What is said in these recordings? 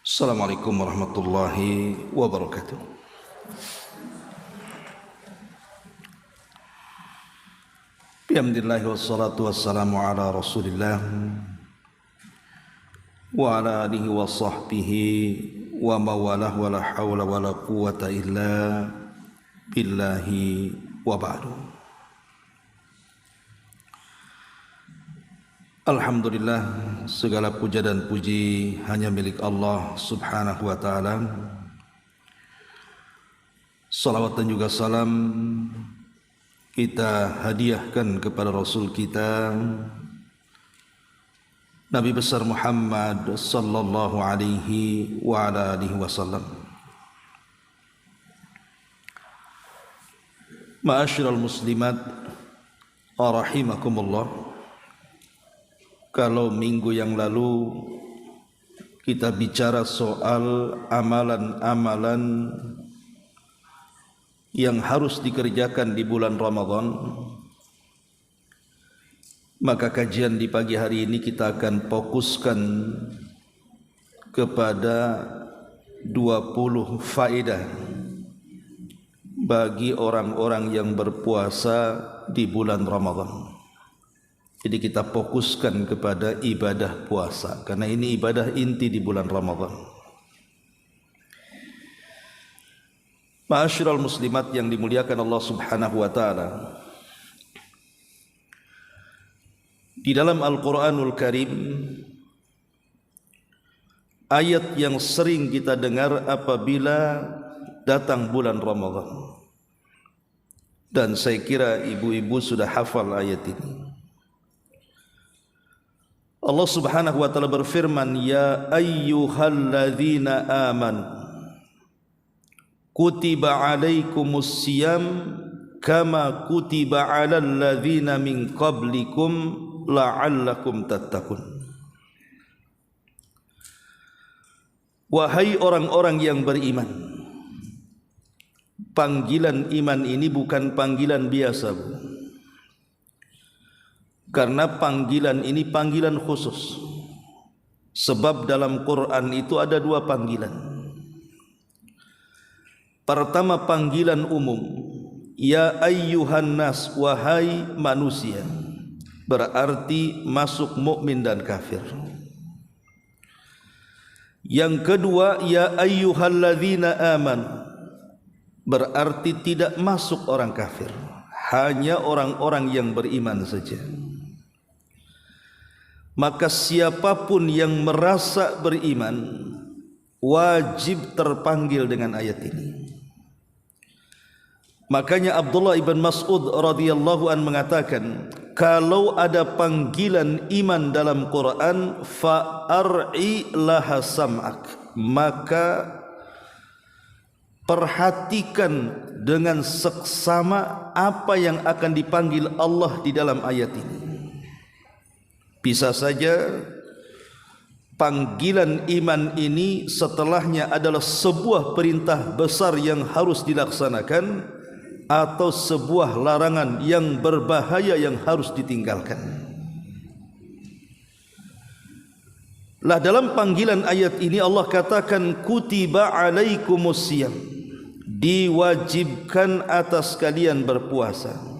Assalamualaikum warahmatullahi wabarakatuh. Bihamdillahi wassalatu wassalamu ala rasulillah wa ala alihi wa sahbihi wa mawalah wa la hawla wa la quwata illa billahi wa ba'du. Alhamdulillah, segala puja dan puji hanya milik Allah subhanahu wa ta'ala. Salawat dan juga salam kita hadiahkan kepada Rasul kita Nabi besar Muhammad sallallahu alaihi wa ala alihi wasallam. Ma'asyiral muslimat rahimakumullah. Kalau minggu yang lalu kita bicara soal amalan-amalan yang harus dikerjakan di bulan Ramadan, maka kajian di pagi hari ini kita akan fokuskan kepada 20 faedah bagi orang-orang yang berpuasa di bulan Ramadan. Jadi kita fokuskan kepada ibadah puasa, karena ini ibadah inti di bulan Ramadan. Ma'asyiral muslimat yang dimuliakan Allah subhanahu wa ta'ala, di dalam Al-Quranul Karim, ayat yang sering kita dengar apabila datang bulan Ramadan, dan saya kira ibu-ibu sudah hafal ayat ini. Allah subhanahu wa ta'ala berfirman, ya ayyuhalladzina amanu kutiba alaikumus siyam kama kutiba alal ladzina min qablikum la'allakum tattaqun. Wahai orang-orang yang beriman, panggilan iman ini bukan panggilan biasa, Bu. Karena panggilan ini panggilan khusus. Sebab dalam Quran itu ada dua panggilan. Pertama panggilan umum, ya ayyuhan nas, wahai manusia, berarti masuk mukmin dan kafir. Yang kedua, ya ayyuhalladzina amanu, berarti tidak masuk orang kafir, hanya orang-orang yang beriman saja. Maka siapapun yang merasa beriman wajib terpanggil dengan ayat ini. Makanya Abdullah ibn Mas'ud radhiyallahu an mengatakan, kalau ada panggilan iman dalam Quran, fa'ar'i laha sam'ak, maka perhatikan dengan seksama apa yang akan dipanggil Allah di dalam ayat ini. Bisa saja panggilan iman ini setelahnya adalah sebuah perintah besar yang harus dilaksanakan, atau sebuah larangan yang berbahaya yang harus ditinggalkan. Lah dalam panggilan ayat ini Allah katakan kutiba alaikumus siyam, diwajibkan atas kalian berpuasa.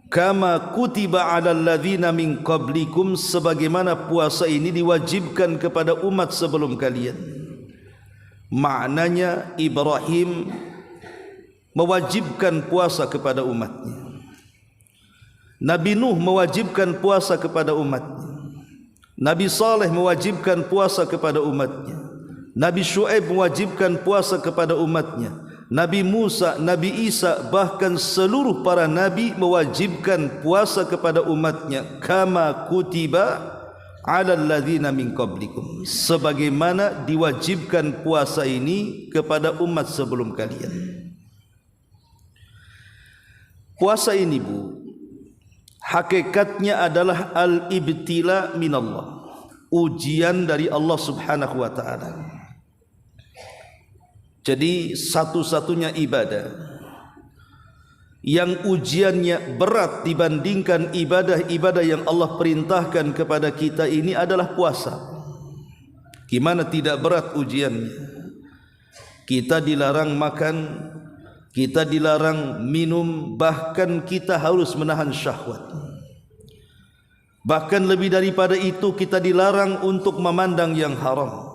Kama kutiba alal ladzina min qablikum, sebagaimana puasa ini diwajibkan kepada umat sebelum kalian. Maknanya Ibrahim mewajibkan puasa kepada umatnya, Nabi Nuh mewajibkan puasa kepada umatnya, Nabi Saleh mewajibkan puasa kepada umatnya, Nabi Syuaib mewajibkan puasa kepada umatnya, Nabi Musa, Nabi Isa, bahkan seluruh para nabi mewajibkan puasa kepada umatnya. Kama kutiba alal ladzina min qablikum, sebagaimana diwajibkan puasa ini kepada umat sebelum kalian. Puasa ini, Bu, hakikatnya adalah al-ibtila minallah, ujian dari Allah subhanahu wa ta'ala. Jadi satu-satunya ibadah yang ujiannya berat dibandingkan ibadah-ibadah yang Allah perintahkan kepada kita ini adalah puasa. Gimana tidak berat ujiannya? Kita dilarang makan, kita dilarang minum, bahkan kita harus menahan syahwat. Bahkan lebih daripada itu, kita dilarang untuk memandang yang haram,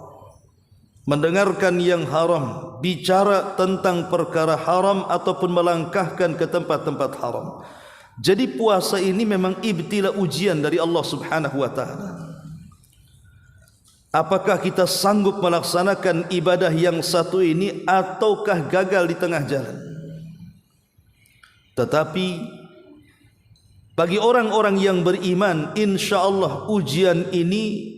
mendengarkan yang haram, bicara tentang perkara haram ataupun melangkahkan ke tempat-tempat haram. Jadi puasa ini memang ibtila, ujian dari Allah Subhanahu wa taala. Apakah kita sanggup melaksanakan ibadah yang satu ini ataukah gagal di tengah jalan? Tetapi bagi orang-orang yang beriman, insya-Allah ujian ini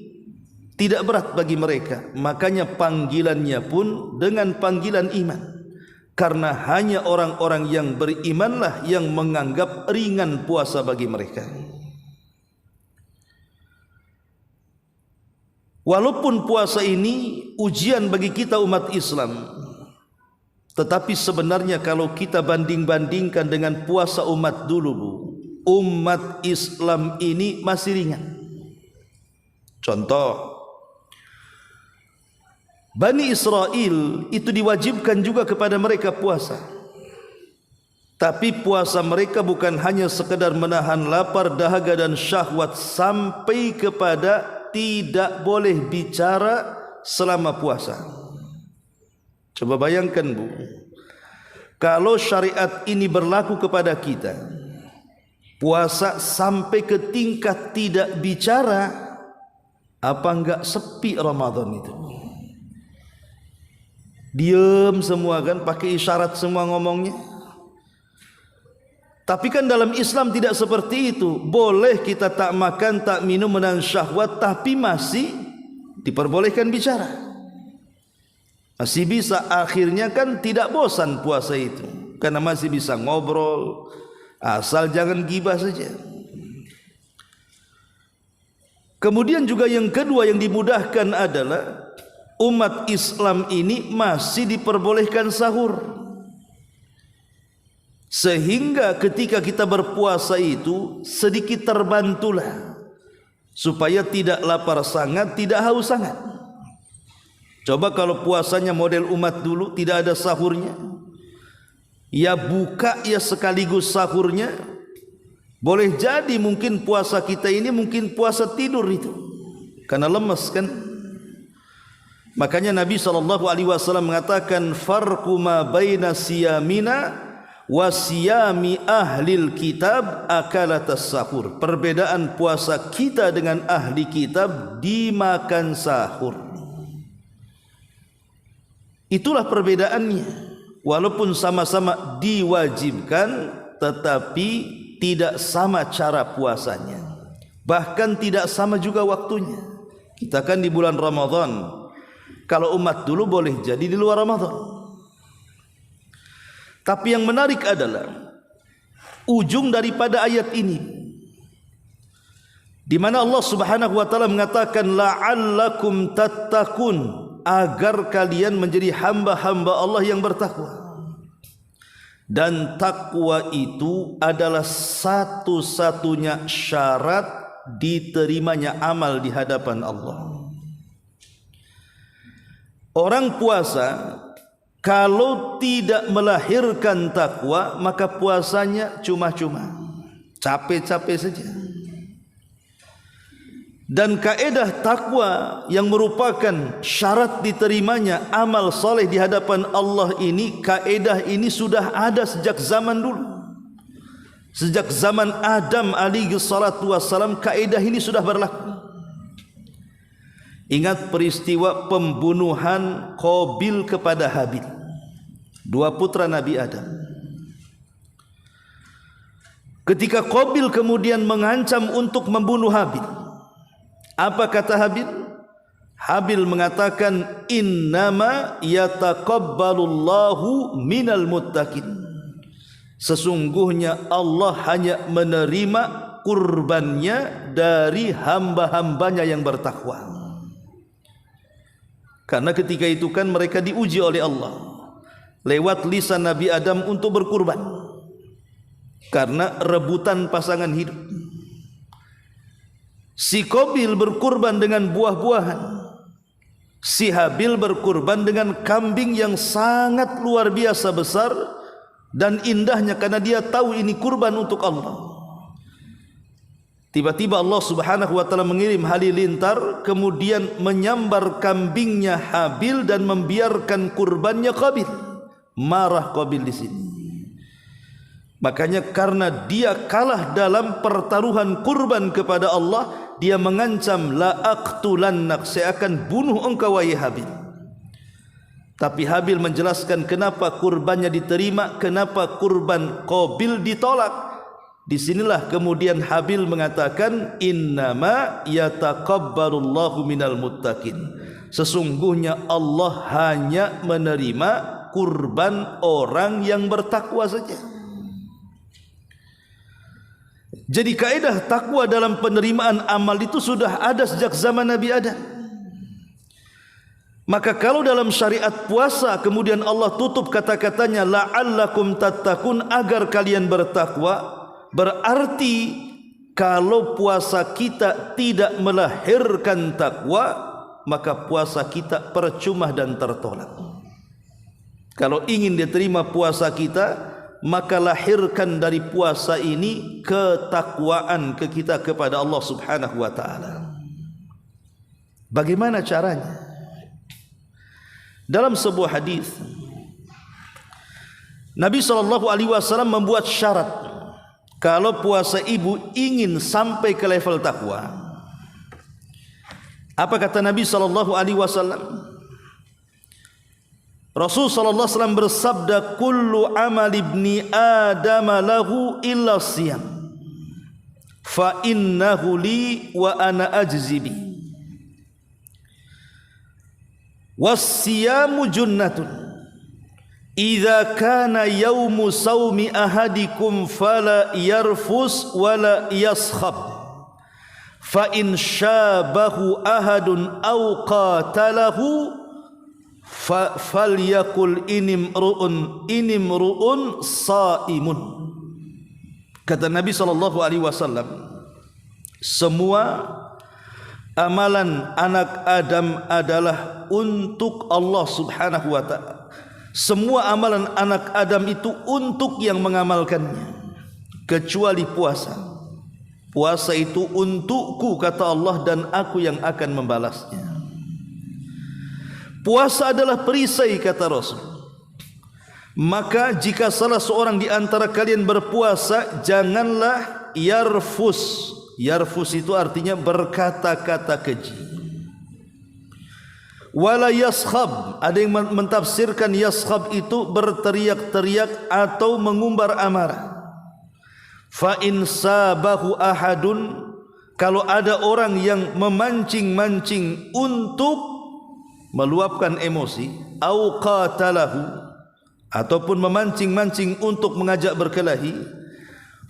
tidak berat bagi mereka. Makanya panggilannya pun dengan panggilan iman. Karena hanya orang-orang yang berimanlah yang menganggap ringan puasa bagi mereka. Walaupun puasa ini ujian bagi kita umat Islam, tetapi sebenarnya kalau kita banding-bandingkan dengan puasa umat dulu, umat Islam ini masih ringan. Contoh, Bani Israel itu diwajibkan juga kepada mereka puasa. Tapi puasa mereka bukan hanya sekedar menahan lapar, dahaga dan syahwat, sampai kepada tidak boleh bicara selama puasa. Coba bayangkan Bu, kalau syariat ini berlaku kepada kita, puasa sampai ke tingkat tidak bicara, apa enggak sepi Ramadan itu? Diam semua kan, pakai isyarat semua ngomongnya. Tapi kan dalam Islam tidak seperti itu. Boleh kita tak makan, tak minum, menahan syahwat, tapi masih diperbolehkan bicara. Masih bisa, akhirnya kan tidak bosan puasa itu, karena masih bisa ngobrol, asal jangan gibah saja. Kemudian juga yang kedua yang dimudahkan adalah umat Islam ini masih diperbolehkan sahur. Sehingga ketika kita berpuasa itu sedikit terbantulah, supaya tidak lapar sangat, tidak haus sangat. Coba kalau puasanya model umat dulu, tidak ada sahurnya, ya buka ya sekaligus sahurnya, boleh jadi mungkin puasa kita ini mungkin puasa tidur itu, karena lemes kan. Makanya Nabi SAW mengatakan, farqu ma baina siyamina wa siyami ahlil kitab akalatas sahur. Perbedaan puasa kita dengan ahli kitab, dimakan sahur. Itulah perbedaannya. Walaupun sama-sama diwajibkan, tetapi tidak sama cara puasanya. Bahkan tidak sama juga waktunya. Kita kan di bulan Ramadan. Kalau umat dulu boleh jadi di luar Ramadan. Tapi yang menarik adalah ujung daripada ayat ini, di mana Allah Subhanahu wa taala mengatakan la'allakum tattaqun, agar kalian menjadi hamba-hamba Allah yang bertakwa. Dan takwa itu adalah satu-satunya syarat diterimanya amal di hadapan Allah. Orang puasa kalau tidak melahirkan takwa, maka puasanya cuma-cuma, capek-capek saja. Dan kaedah takwa yang merupakan syarat diterimanya amal soleh di hadapan Allah ini, kaedah ini sudah ada sejak zaman dulu. Sejak zaman Adam alaihi salatu wassalam, kaedah ini sudah berlaku. Ingat peristiwa pembunuhan Qabil kepada Habil, dua putra Nabi Adam. Ketika Qabil kemudian mengancam untuk membunuh Habil, apa kata Habil? Habil mengatakan, innama yataqabbalullahu minal muttaqin. Sesungguhnya Allah hanya menerima kurbannya dari hamba-hambanya yang bertakwa. Karena ketika itu kan mereka diuji oleh Allah lewat lisan Nabi Adam untuk berkurban, karena rebutan pasangan hidup. Si Qabil berkurban dengan buah-buahan, Si Habil berkurban dengan kambing yang sangat luar biasa besar dan indahnya karena dia tahu ini kurban untuk Allah. Tiba-tiba Allah Subhanahu wa taala mengirim halilintar, kemudian menyambar kambingnya Habil dan membiarkan kurbannya Qabil. Marah Qabil di sini. Makanya karena dia kalah dalam pertaruhan kurban kepada Allah, dia mengancam, la aqtulannak, saya akan bunuh engkau wahai Habil. Tapi Habil menjelaskan kenapa kurbannya diterima, kenapa kurban Qabil ditolak. Disinilah kemudian Habil mengatakan, innama yataqabbalullahu minal muttaqin, sesungguhnya Allah hanya menerima kurban orang yang bertakwa saja. Jadi kaidah takwa dalam penerimaan amal itu sudah ada sejak zaman Nabi Adam. Maka kalau dalam syariat puasa kemudian Allah tutup kata-katanya la'allakum tattaqun, agar kalian bertakwa, berarti kalau puasa kita tidak melahirkan takwa, maka puasa kita percuma dan tertolak. Kalau ingin diterima puasa kita, maka lahirkan dari puasa ini ketakwaan kita kepada Allah Subhanahu wa taala. Bagaimana caranya? Dalam sebuah hadis Nabi SAW membuat syarat kalau puasa ibu ingin sampai ke level takwa. Apa kata Nabi SAW? Rasul sallallahu alaihi wasallam bersabda, kullu amal ibni adam lahu illa siyam fa innahu li wa ana ajzi bi was-siyamu junnatun idza kana yaumu saumi ahadikum fala yarfus wala yaskhab fa in syabahu ahadun aw qatalahu falyakul inimru'un saimun. Kata Nabi SAW, semua amalan anak Adam adalah untuk Allah Subhanahu wa ta'ala. Semua amalan anak Adam itu untuk yang mengamalkannya, kecuali puasa. Puasa itu untukku, kata Allah, dan aku yang akan membalasnya. Puasa adalah perisai, kata Rasul. Maka jika salah seorang di antara kalian berpuasa, janganlah yarfus. Yarfus itu artinya berkata-kata keji. Wala yaskhab. Ada yang mentafsirkan yaskhab itu berteriak-teriak atau mengumbar amarah. Fa in sabahu ahadun, kalau ada orang yang memancing-mancing untuk meluapkan emosi, au qatalahu, ataupun memancing-mancing untuk mengajak berkelahi,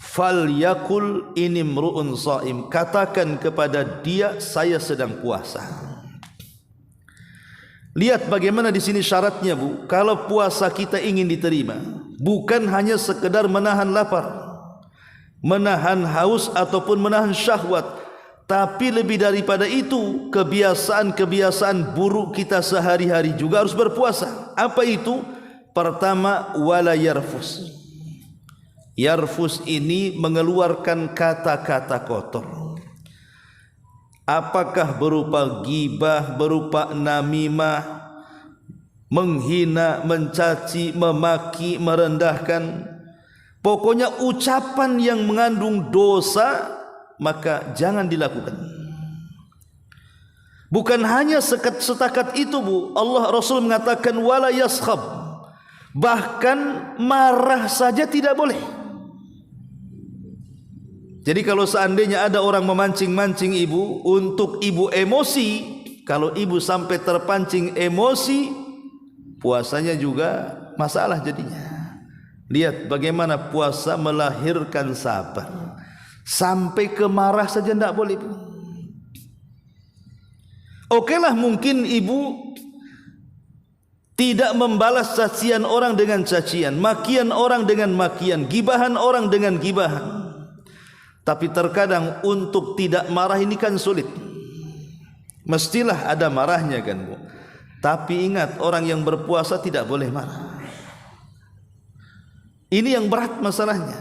falyakul inimru'un shaim, katakan kepada dia, saya sedang puasa. Lihat bagaimana di sini syaratnya, Bu. Kalau puasa kita ingin diterima, bukan hanya sekedar menahan lapar, menahan haus ataupun menahan syahwat, tapi lebih daripada itu, kebiasaan-kebiasaan buruk kita sehari-hari juga harus berpuasa. Apa itu? Pertama, wala yarfus. Yarfus ini mengeluarkan kata-kata kotor. Apakah berupa ghibah, berupa namimah, menghina, mencaci, memaki, merendahkan. Pokoknya ucapan yang mengandung dosa, maka jangan dilakukan. Bukan hanya setakat itu, Bu. Allah Rasul mengatakan wala yaskhab, bahkan marah saja tidak boleh. Jadi kalau seandainya ada orang memancing-mancing ibu untuk ibu emosi, kalau ibu sampai terpancing emosi, puasanya juga masalah jadinya. Lihat bagaimana puasa melahirkan sabar. Sampai ke marah saja tidak boleh. Okelah, mungkin ibu tidak membalas cacian orang dengan cacian, makian orang dengan makian, gibahan orang dengan gibahan. Tapi terkadang untuk tidak marah ini kan sulit. Mestilah ada marahnya, kan, Bu. Tapi ingat, orang yang berpuasa tidak boleh marah. Ini yang berat masalahnya.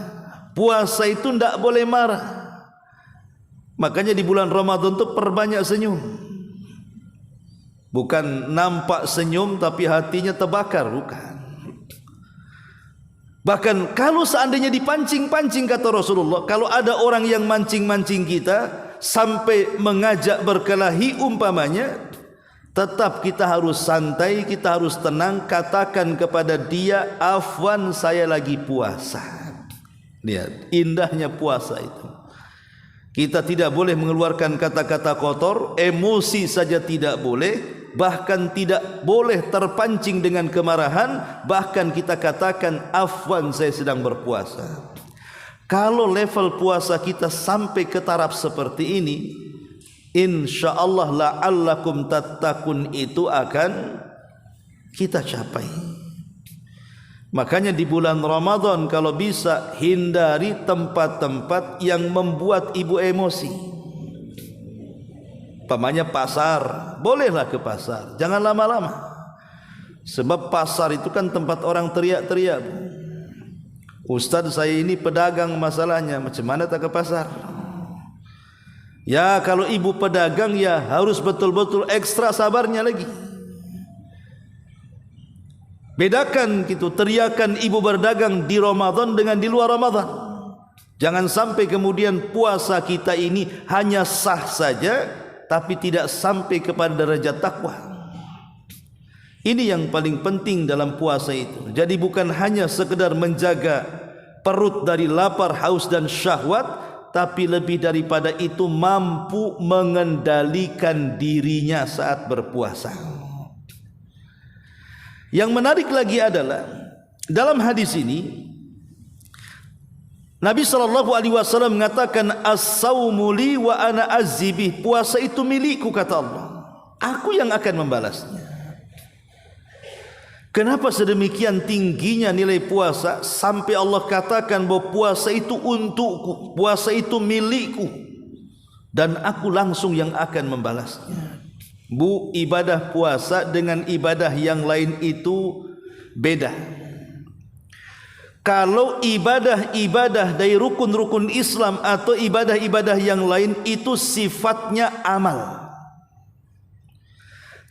Puasa itu tidak boleh marah. Makanya di bulan Ramadan itu perbanyak senyum. Bukan nampak senyum tapi hatinya terbakar, bukan. Bahkan kalau seandainya dipancing-pancing, kata Rasulullah, kalau ada orang yang mancing-mancing kita sampai mengajak berkelahi umpamanya, tetap kita harus santai, kita harus tenang, katakan kepada dia, afwan, saya lagi puasa. Lihat indahnya puasa itu. Kita tidak boleh mengeluarkan kata-kata kotor, emosi saja tidak boleh. Bahkan tidak boleh terpancing dengan kemarahan. Bahkan kita katakan, afwan, saya sedang berpuasa. Kalau level puasa kita sampai ke taraf seperti ini, insyaallah la'allakum tattaqun itu akan kita capai. Makanya di bulan Ramadan kalau bisa hindari tempat-tempat yang membuat ibu emosi. Umpamanya pasar, bolehlah ke pasar, jangan lama-lama. Sebab pasar itu kan tempat orang teriak-teriak. Ustaz, saya ini pedagang, masalahnya macam mana tak ke pasar? Ya kalau ibu pedagang ya harus betul-betul ekstra sabarnya lagi. Bedakan gitu teriakan ibu berdagang di Ramadan dengan di luar Ramadan. Jangan sampai kemudian puasa kita ini hanya sah saja tapi tidak sampai kepada derajat takwa. Ini yang paling penting dalam puasa itu. Jadi bukan hanya sekedar menjaga perut dari lapar, haus dan syahwat, tapi lebih daripada itu mampu mengendalikan dirinya saat berpuasa. Yang menarik lagi adalah dalam hadis ini Nabi SAW mengatakan, as-sawmu li wa ana azibih, puasa itu milikku, kata Allah, aku yang akan membalasnya. Kenapa sedemikian tingginya nilai puasa sampai Allah katakan bahwa puasa itu untukku, puasa itu milikku, dan aku langsung yang akan membalasnya. Bu, ibadah puasa dengan ibadah yang lain itu beda. Kalau ibadah-ibadah dari rukun-rukun Islam atau ibadah-ibadah yang lain itu sifatnya amal.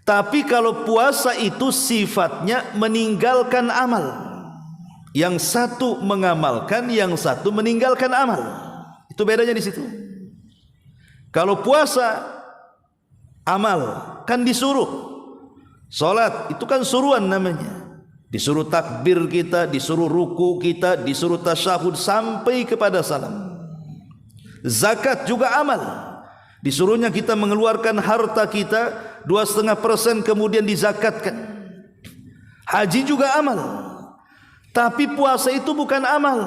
Tapi kalau puasa itu sifatnya meninggalkan amal. Yang satu mengamalkan, yang satu meninggalkan amal. Itu bedanya di situ. Kalau puasa amal kan disuruh. Salat itu kan suruhan namanya. Disuruh takbir kita, disuruh ruku kita, disuruh tasyahud sampai kepada salam. Zakat juga amal. Disuruhnya kita mengeluarkan harta kita 2,5% kemudian dizakatkan. Haji juga amal. Tapi puasa itu bukan amal.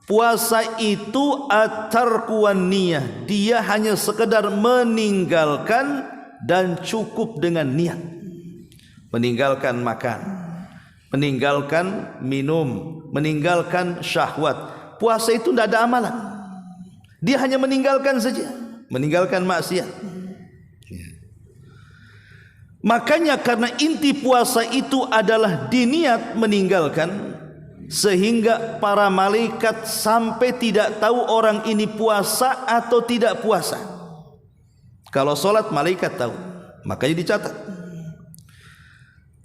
Puasa itu at-tarku wan niyah. Dia hanya sekedar meninggalkan dan cukup dengan niat. Meninggalkan makan, meninggalkan minum, meninggalkan syahwat. Puasa itu tidak ada amalan. Dia hanya meninggalkan saja, meninggalkan maksiat. Makanya karena inti puasa itu adalah diniat meninggalkan, sehingga para malaikat sampai tidak tahu orang ini puasa atau tidak puasa. Kalau solat malaikat tahu, makanya dicatat.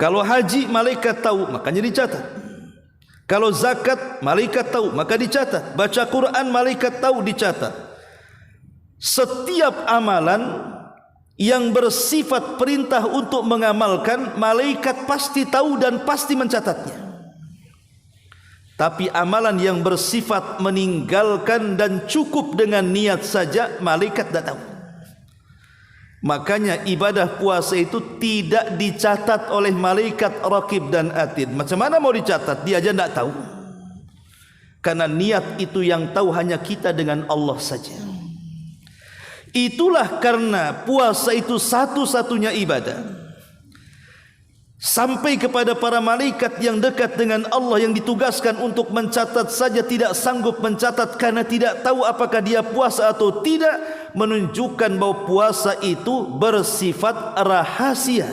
Kalau haji malaikat tahu, makanya dicatat. Kalau zakat malaikat tahu, maka dicatat. Baca Quran malaikat tahu, dicatat. Setiap amalan yang bersifat perintah untuk mengamalkan, malaikat pasti tahu dan pasti mencatatnya. Tapi amalan yang bersifat meninggalkan dan cukup dengan niat saja, malaikat tidak tahu. Makanya ibadah puasa itu tidak dicatat oleh malaikat raqib dan atid. Macam mana mau dicatat? Dia aja tidak tahu. Karena niat itu yang tahu hanya kita dengan Allah saja. Itulah karena puasa itu satu-satunya ibadah. Sampai kepada para malaikat yang dekat dengan Allah yang ditugaskan untuk mencatat saja tidak sanggup mencatat karena tidak tahu apakah dia puasa atau tidak, menunjukkan bahwa puasa itu bersifat rahasia.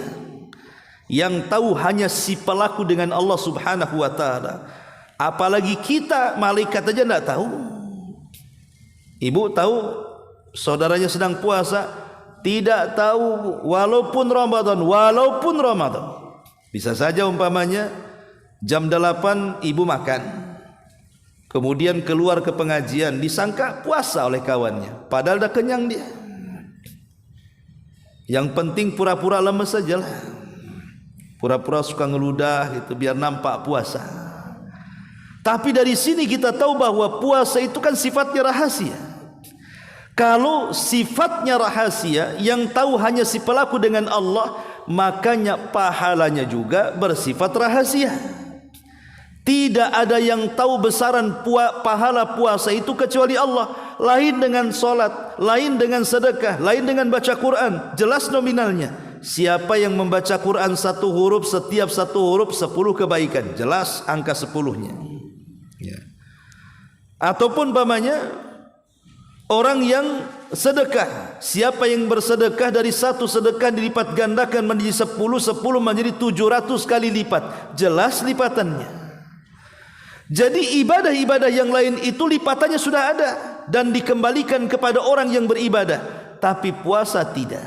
Yang tahu hanya si pelaku dengan Allah Subhanahu wa taala. Apalagi kita, malaikat aja enggak tahu. Ibu tahu saudaranya sedang puasa, tidak tahu walaupun Ramadan. Bisa saja umpamanya jam 8 ibu makan, kemudian keluar ke pengajian, disangka puasa oleh kawannya, padahal dah kenyang dia. Yang penting pura-pura lemes sajalah. Pura-pura suka ngeludah gitu biar nampak puasa. Tapi dari sini kita tahu bahwa puasa itu kan sifatnya rahasia. Kalau sifatnya rahasia, yang tahu hanya si pelaku dengan Allah, makanya pahalanya juga bersifat rahasia. Tidak ada yang tahu besaran pahala puasa itu kecuali Allah. Lain dengan solat, lain dengan sedekah, lain dengan baca Quran. Jelas nominalnya. Siapa yang membaca Quran satu huruf, setiap satu huruf 10 kebaikan. Jelas angka 10-nya. Ya. Ataupun umpamanya orang yang sedekah, siapa yang bersedekah dari satu sedekah dilipat gandakan menjadi 10 menjadi 700 kali lipat. Jelas lipatannya. Jadi ibadah-ibadah yang lain itu lipatannya sudah ada dan dikembalikan kepada orang yang beribadah. Tapi puasa tidak.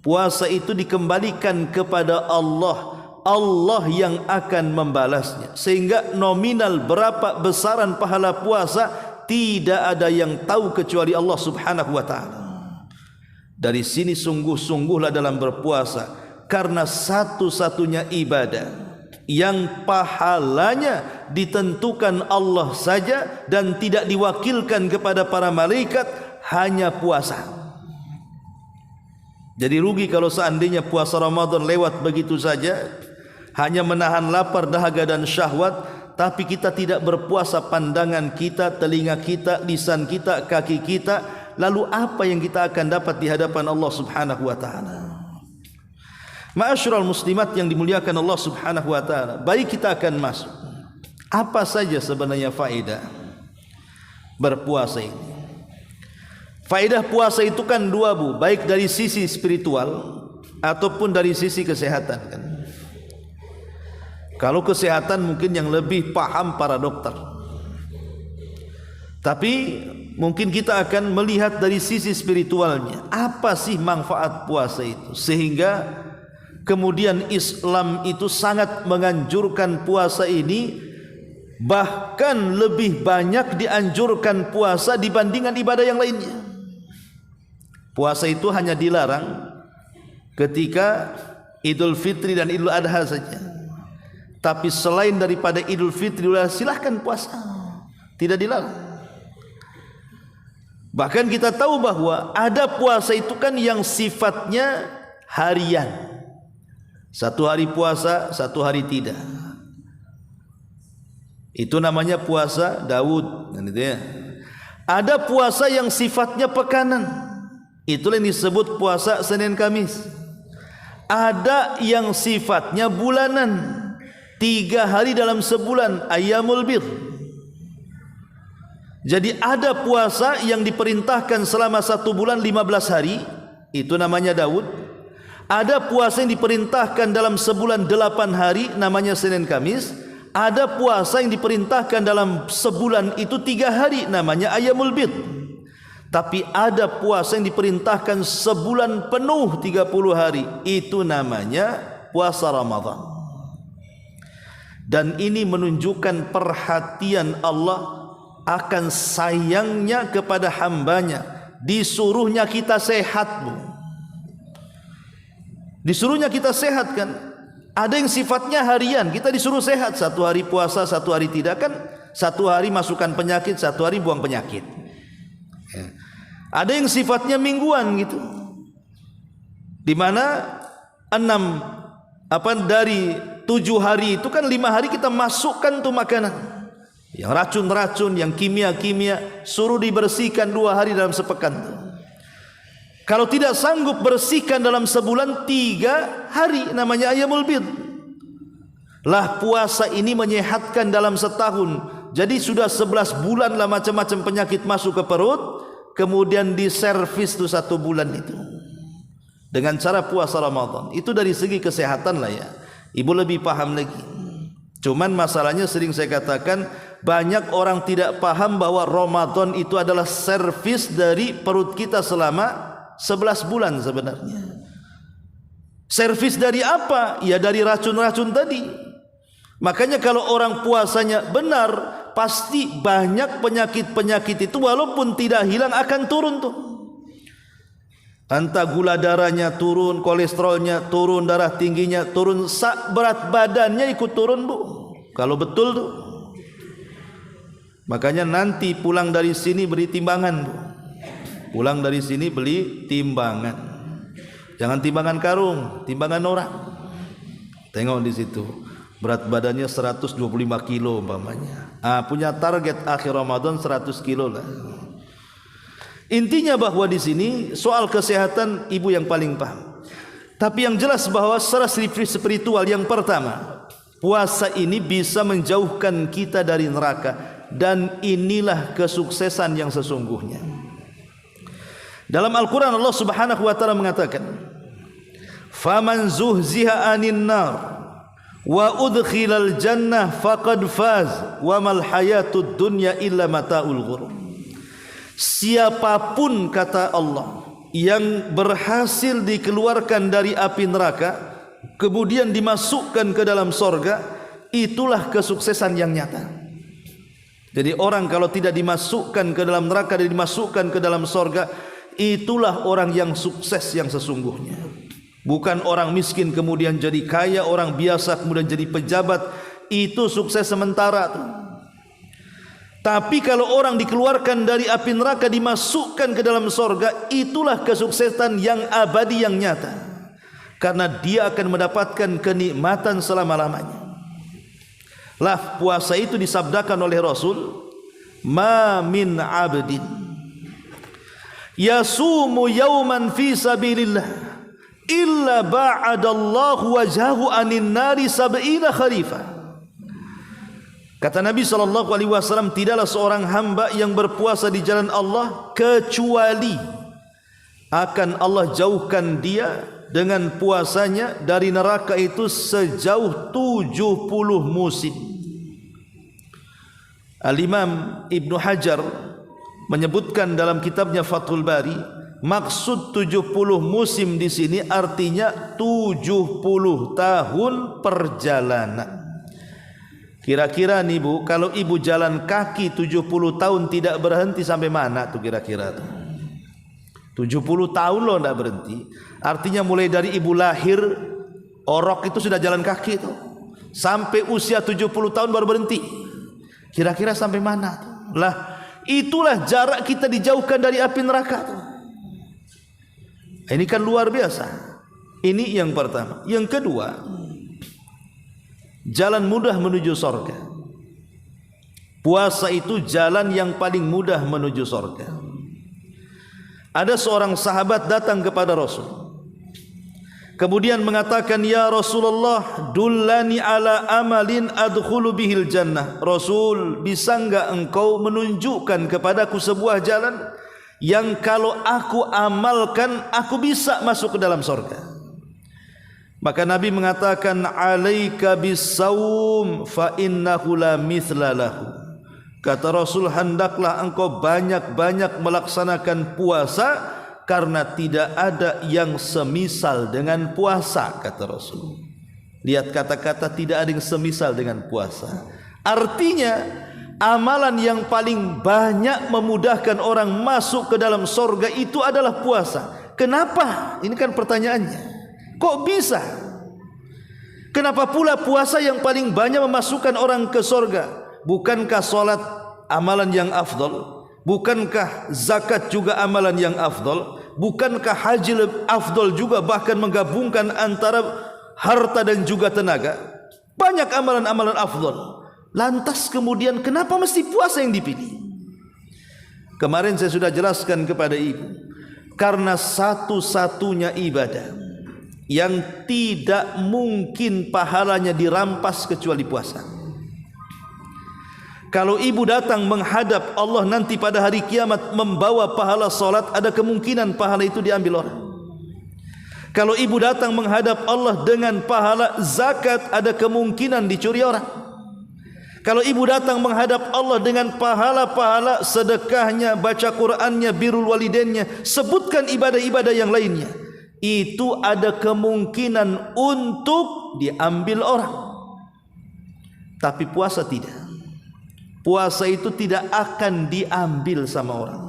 Puasa itu dikembalikan kepada Allah. Allah yang akan membalasnya. Sehingga nominal berapa besaran pahala puasa tidak ada yang tahu kecuali Allah Subhanahu wa taala. Dari sini sungguh-sungguhlah dalam berpuasa, karena satu-satunya ibadah yang pahalanya ditentukan Allah saja dan tidak diwakilkan kepada para malaikat, hanya puasa. Jadi rugi kalau seandainya puasa Ramadan lewat begitu saja, hanya menahan lapar, dahaga dan syahwat, tapi kita tidak berpuasa pandangan kita, telinga kita, lisan kita, kaki kita. Lalu apa yang kita akan dapat di hadapan Allah Subhanahu wa taala? Ma'asyiral muslimat yang dimuliakan Allah Subhanahu wa taala, baik kita akan masuk. Apa saja sebenarnya faedah berpuasa ini? Faedah puasa itu kan dua, Bu, baik dari sisi spiritual ataupun dari sisi kesehatan kan. Kalau kesehatan mungkin yang lebih paham para dokter. Tapi mungkin kita akan melihat dari sisi spiritualnya. Apa sih manfaat puasa itu? Sehingga kemudian Islam itu sangat menganjurkan puasa ini, bahkan lebih banyak dianjurkan puasa dibandingkan ibadah yang lainnya. Puasa itu hanya dilarang ketika Idul Fitri dan Idul Adha saja. Tapi selain daripada Idul Fitri, silahkan puasa, tidak dilarang. Bahkan kita tahu bahwa ada puasa itu kan yang sifatnya harian. Satu hari puasa, satu hari tidak. Itu namanya puasa Daud. Ada puasa yang sifatnya pekanan. Itulah yang disebut puasa Senin Kamis. Ada yang sifatnya bulanan, 3 hari dalam sebulan, Ayyamul Bir. Jadi ada puasa yang diperintahkan selama 1 bulan 15 hari, itu namanya Daud. Ada puasa yang diperintahkan dalam sebulan 8 hari, namanya Senin Kamis. Ada puasa yang diperintahkan dalam sebulan itu 3 hari, namanya Ayyamul Bir. Tapi ada puasa yang diperintahkan sebulan penuh 30 hari, itu namanya puasa Ramadan. Dan ini menunjukkan perhatian Allah akan sayangnya kepada hambanya. Disuruhnya kita sehat, Bu. Disuruhnya kita sehat kan. Ada yang sifatnya harian, kita disuruh sehat. 1 hari puasa, 1 hari tidak kan. 1 hari masukkan penyakit, 1 hari buang penyakit ya. Ada yang sifatnya mingguan gitu, di mana dari 7 hari itu kan 5 hari kita masukkan tuh makanan yang racun-racun, yang kimia-kimia, suruh dibersihkan 2 hari dalam sepekan. Kalau tidak sanggup bersihkan dalam sebulan, 3 hari, namanya Ayyamul Bid. Lah puasa ini menyehatkan dalam setahun. Jadi sudah 11 bulan lah macam-macam penyakit masuk ke perut, kemudian diservis tuh 1 bulan itu dengan cara puasa Ramadan. Itu dari segi kesehatan lah ya. Ibu lebih paham lagi. Cuman masalahnya sering saya katakan, banyak orang tidak paham bahwa Ramadan itu adalah servis dari perut kita selama 11 bulan sebenarnya. Servis dari apa? Ya dari racun-racun tadi. Makanya kalau orang puasanya benar, pasti banyak penyakit-penyakit itu walaupun tidak hilang akan turun tuh. Entah gula darahnya turun, kolesterolnya turun, darah tingginya turun, berat badannya ikut turun bu. Kalau betul tuh. Makanya nanti pulang dari sini beli timbangan bu. Pulang dari sini beli timbangan. Jangan timbangan karung, timbangan orang. Tengok di situ. Berat badannya 125 kilo umpamanya. Punya target akhir Ramadan 100 kilo lah. Intinya bahwa di sini soal kesehatan ibu yang paling paham. Tapi yang jelas bahwa secara spiritual yang pertama, puasa ini bisa menjauhkan kita dari neraka, dan inilah kesuksesan yang sesungguhnya. Dalam Al-Quran Allah Subhanahu wa ta'ala mengatakan, "Faman zuhziha 'anil nar wa udkhilal jannah faqad faz wa mal hayatud dunya illa mataul ghurur." Siapapun, kata Allah, yang berhasil dikeluarkan dari api neraka kemudian dimasukkan ke dalam sorga, itulah kesuksesan yang nyata. Jadi orang kalau tidak dimasukkan ke dalam neraka dan dimasukkan ke dalam sorga, itulah orang yang sukses yang sesungguhnya. Bukan orang miskin kemudian jadi kaya, orang biasa kemudian jadi pejabat. Itu sukses sementara tuh. Tapi kalau orang dikeluarkan dari api neraka dimasukkan ke dalam sorga, itulah kesuksesan yang abadi yang nyata. Karena dia akan mendapatkan kenikmatan selama-lamanya. Lah puasa itu disabdakan oleh Rasul, "Ma min 'abdin yasumu yawman fi sabilillah illa ba'adallahu wajhahu anin nari sab'ina kharifah." Kata Nabi SAW, tidaklah seorang hamba yang berpuasa di jalan Allah kecuali akan Allah jauhkan dia dengan puasanya dari neraka itu sejauh 70 musim. Al-Imam Ibnu Hajar menyebutkan dalam kitabnya Fathul Bari, maksud 70 musim di sini artinya 70 tahun perjalanan. Kira-kira nih bu, kalau ibu jalan kaki 70 tahun tidak berhenti sampai mana tuh kira-kira tuh? 70 tahun loh tidak berhenti. Artinya mulai dari ibu lahir, orok itu sudah jalan kaki tuh. Sampai usia 70 tahun baru berhenti. Kira-kira sampai mana tuh? Lah, itulah jarak kita dijauhkan dari api neraka tuh. Ini kan luar biasa. Ini yang pertama. Yang kedua, jalan mudah menuju sorga. Puasa itu jalan yang paling mudah menuju sorga. Ada seorang sahabat datang kepada Rasul, kemudian mengatakan, "Ya Rasulullah, dullani ala amalin adkhulu bihil jannah." Rasul, bisa enggak engkau menunjukkan kepadaku sebuah jalan yang kalau aku amalkan aku bisa masuk ke dalam sorga? Maka Nabi mengatakan, "Alaika bisawm fa innahu la mithla lahu." Kata Rasul, hendaklah engkau banyak-banyak melaksanakan puasa karena tidak ada yang semisal dengan puasa, kata Rasul. Lihat kata-kata, tidak ada yang semisal dengan puasa. Artinya amalan yang paling banyak memudahkan orang masuk ke dalam sorga itu adalah puasa. Kenapa? Ini kan pertanyaannya. Kok bisa? Kenapa pula puasa yang paling banyak memasukkan orang ke sorga? Bukankah solat amalan yang afdol? Bukankah zakat juga amalan yang afdol? Bukankah haji afdol juga, bahkan menggabungkan antara harta dan juga tenaga? Banyak amalan-amalan afdol. Lantas kemudian kenapa mesti puasa yang dipilih? Kemarin saya sudah jelaskan kepada ibu, karena satu-satunya ibadah yang tidak mungkin pahalanya dirampas kecuali puasa. Kalau ibu datang menghadap Allah nanti pada hari kiamat membawa pahala salat, ada kemungkinan pahala itu diambil orang. Kalau ibu datang menghadap Allah dengan pahala zakat, ada kemungkinan dicuri orang. Kalau ibu datang menghadap Allah dengan pahala-pahala sedekahnya, baca Qur'annya, birrul walidainnya, sebutkan ibadah-ibadah yang lainnya, itu ada kemungkinan untuk diambil orang. Tapi puasa tidak. Puasa itu tidak akan diambil sama orang.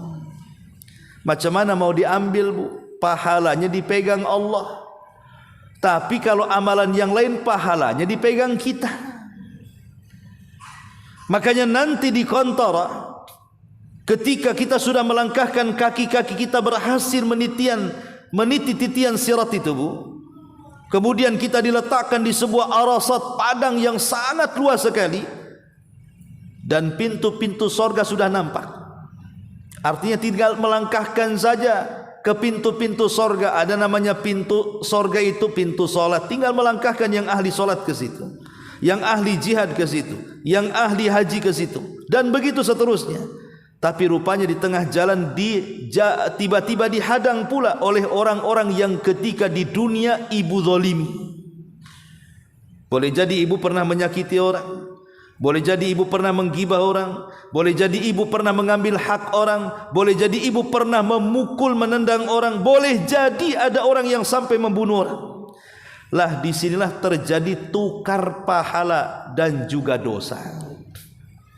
Macam mana mau diambil, Bu? Pahalanya dipegang Allah. Tapi kalau amalan yang lain pahalanya dipegang kita. Makanya nanti di kontara, ketika kita sudah melangkahkan kaki-kaki kita berhasil meniti titian sirat itu, Bu, kemudian kita diletakkan di sebuah arasat padang yang sangat luas sekali, dan pintu-pintu sorga sudah nampak. Artinya tinggal melangkahkan saja ke pintu-pintu sorga. Ada namanya pintu sorga itu pintu solat. Tinggal melangkahkan yang ahli solat ke situ, yang ahli jihad ke situ, yang ahli haji ke situ, dan begitu seterusnya. Tapi rupanya di tengah jalan tiba-tiba dihadang pula oleh orang-orang yang ketika di dunia ibu zalimi. Boleh jadi ibu pernah menyakiti orang, boleh jadi ibu pernah menggibah orang, boleh jadi ibu pernah mengambil hak orang, boleh jadi ibu pernah memukul, menendang orang, boleh jadi ada orang yang sampai membunuh orang. Lah disinilah terjadi tukar pahala dan juga dosa.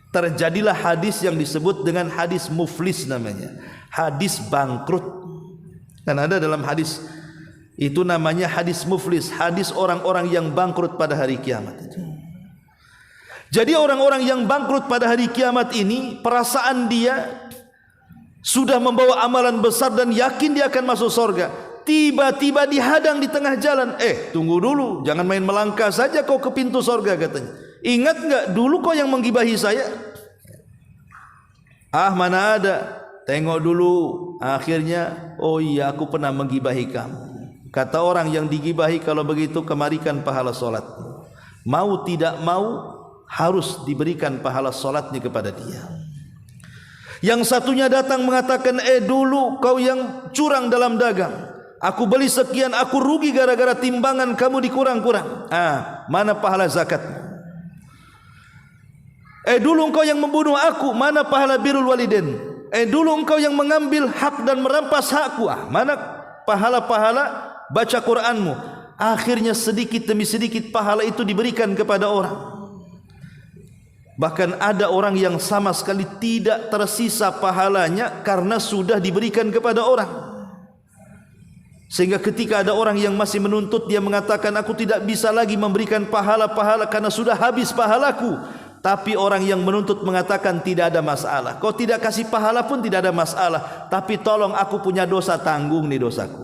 Terjadilah hadis yang disebut dengan hadis muflis namanya, hadis bangkrut. Dan ada dalam hadis itu namanya hadis muflis, hadis orang-orang yang bangkrut pada hari kiamat itu. Jadi orang-orang yang bangkrut pada hari kiamat ini, perasaan dia sudah membawa amalan besar dan yakin dia akan masuk surga. Tiba-tiba dihadang di tengah jalan. Tunggu dulu, jangan main melangkah saja kau ke pintu surga, katanya. Ingat enggak dulu kau yang menggibahi saya? Mana ada. Tengok dulu. Akhirnya, oh iya aku pernah menggibahi kamu. Kata orang yang digibahi, kalau begitu kemarikan pahala solatmu. Mau tidak mau harus diberikan pahala solatnya kepada dia. Yang satunya datang mengatakan, dulu kau yang curang dalam dagang, aku beli sekian, aku rugi gara-gara timbangan kamu dikurang-kurang. Mana pahala zakatmu? Dulu engkau yang membunuh aku, mana pahala birrul walidain? Dulu engkau yang mengambil hak dan merampas hakku, mana pahala-pahala baca Qur'anmu? Akhirnya sedikit demi sedikit pahala itu diberikan kepada orang. Bahkan ada orang yang sama sekali tidak tersisa pahalanya karena sudah diberikan kepada orang. Sehingga ketika ada orang yang masih menuntut, dia mengatakan, aku tidak bisa lagi memberikan pahala-pahala karena sudah habis pahalaku. Tapi orang yang menuntut mengatakan, tidak ada masalah. Kau tidak kasih pahala pun tidak ada masalah. Tapi tolong, aku punya dosa, tanggung nih dosaku.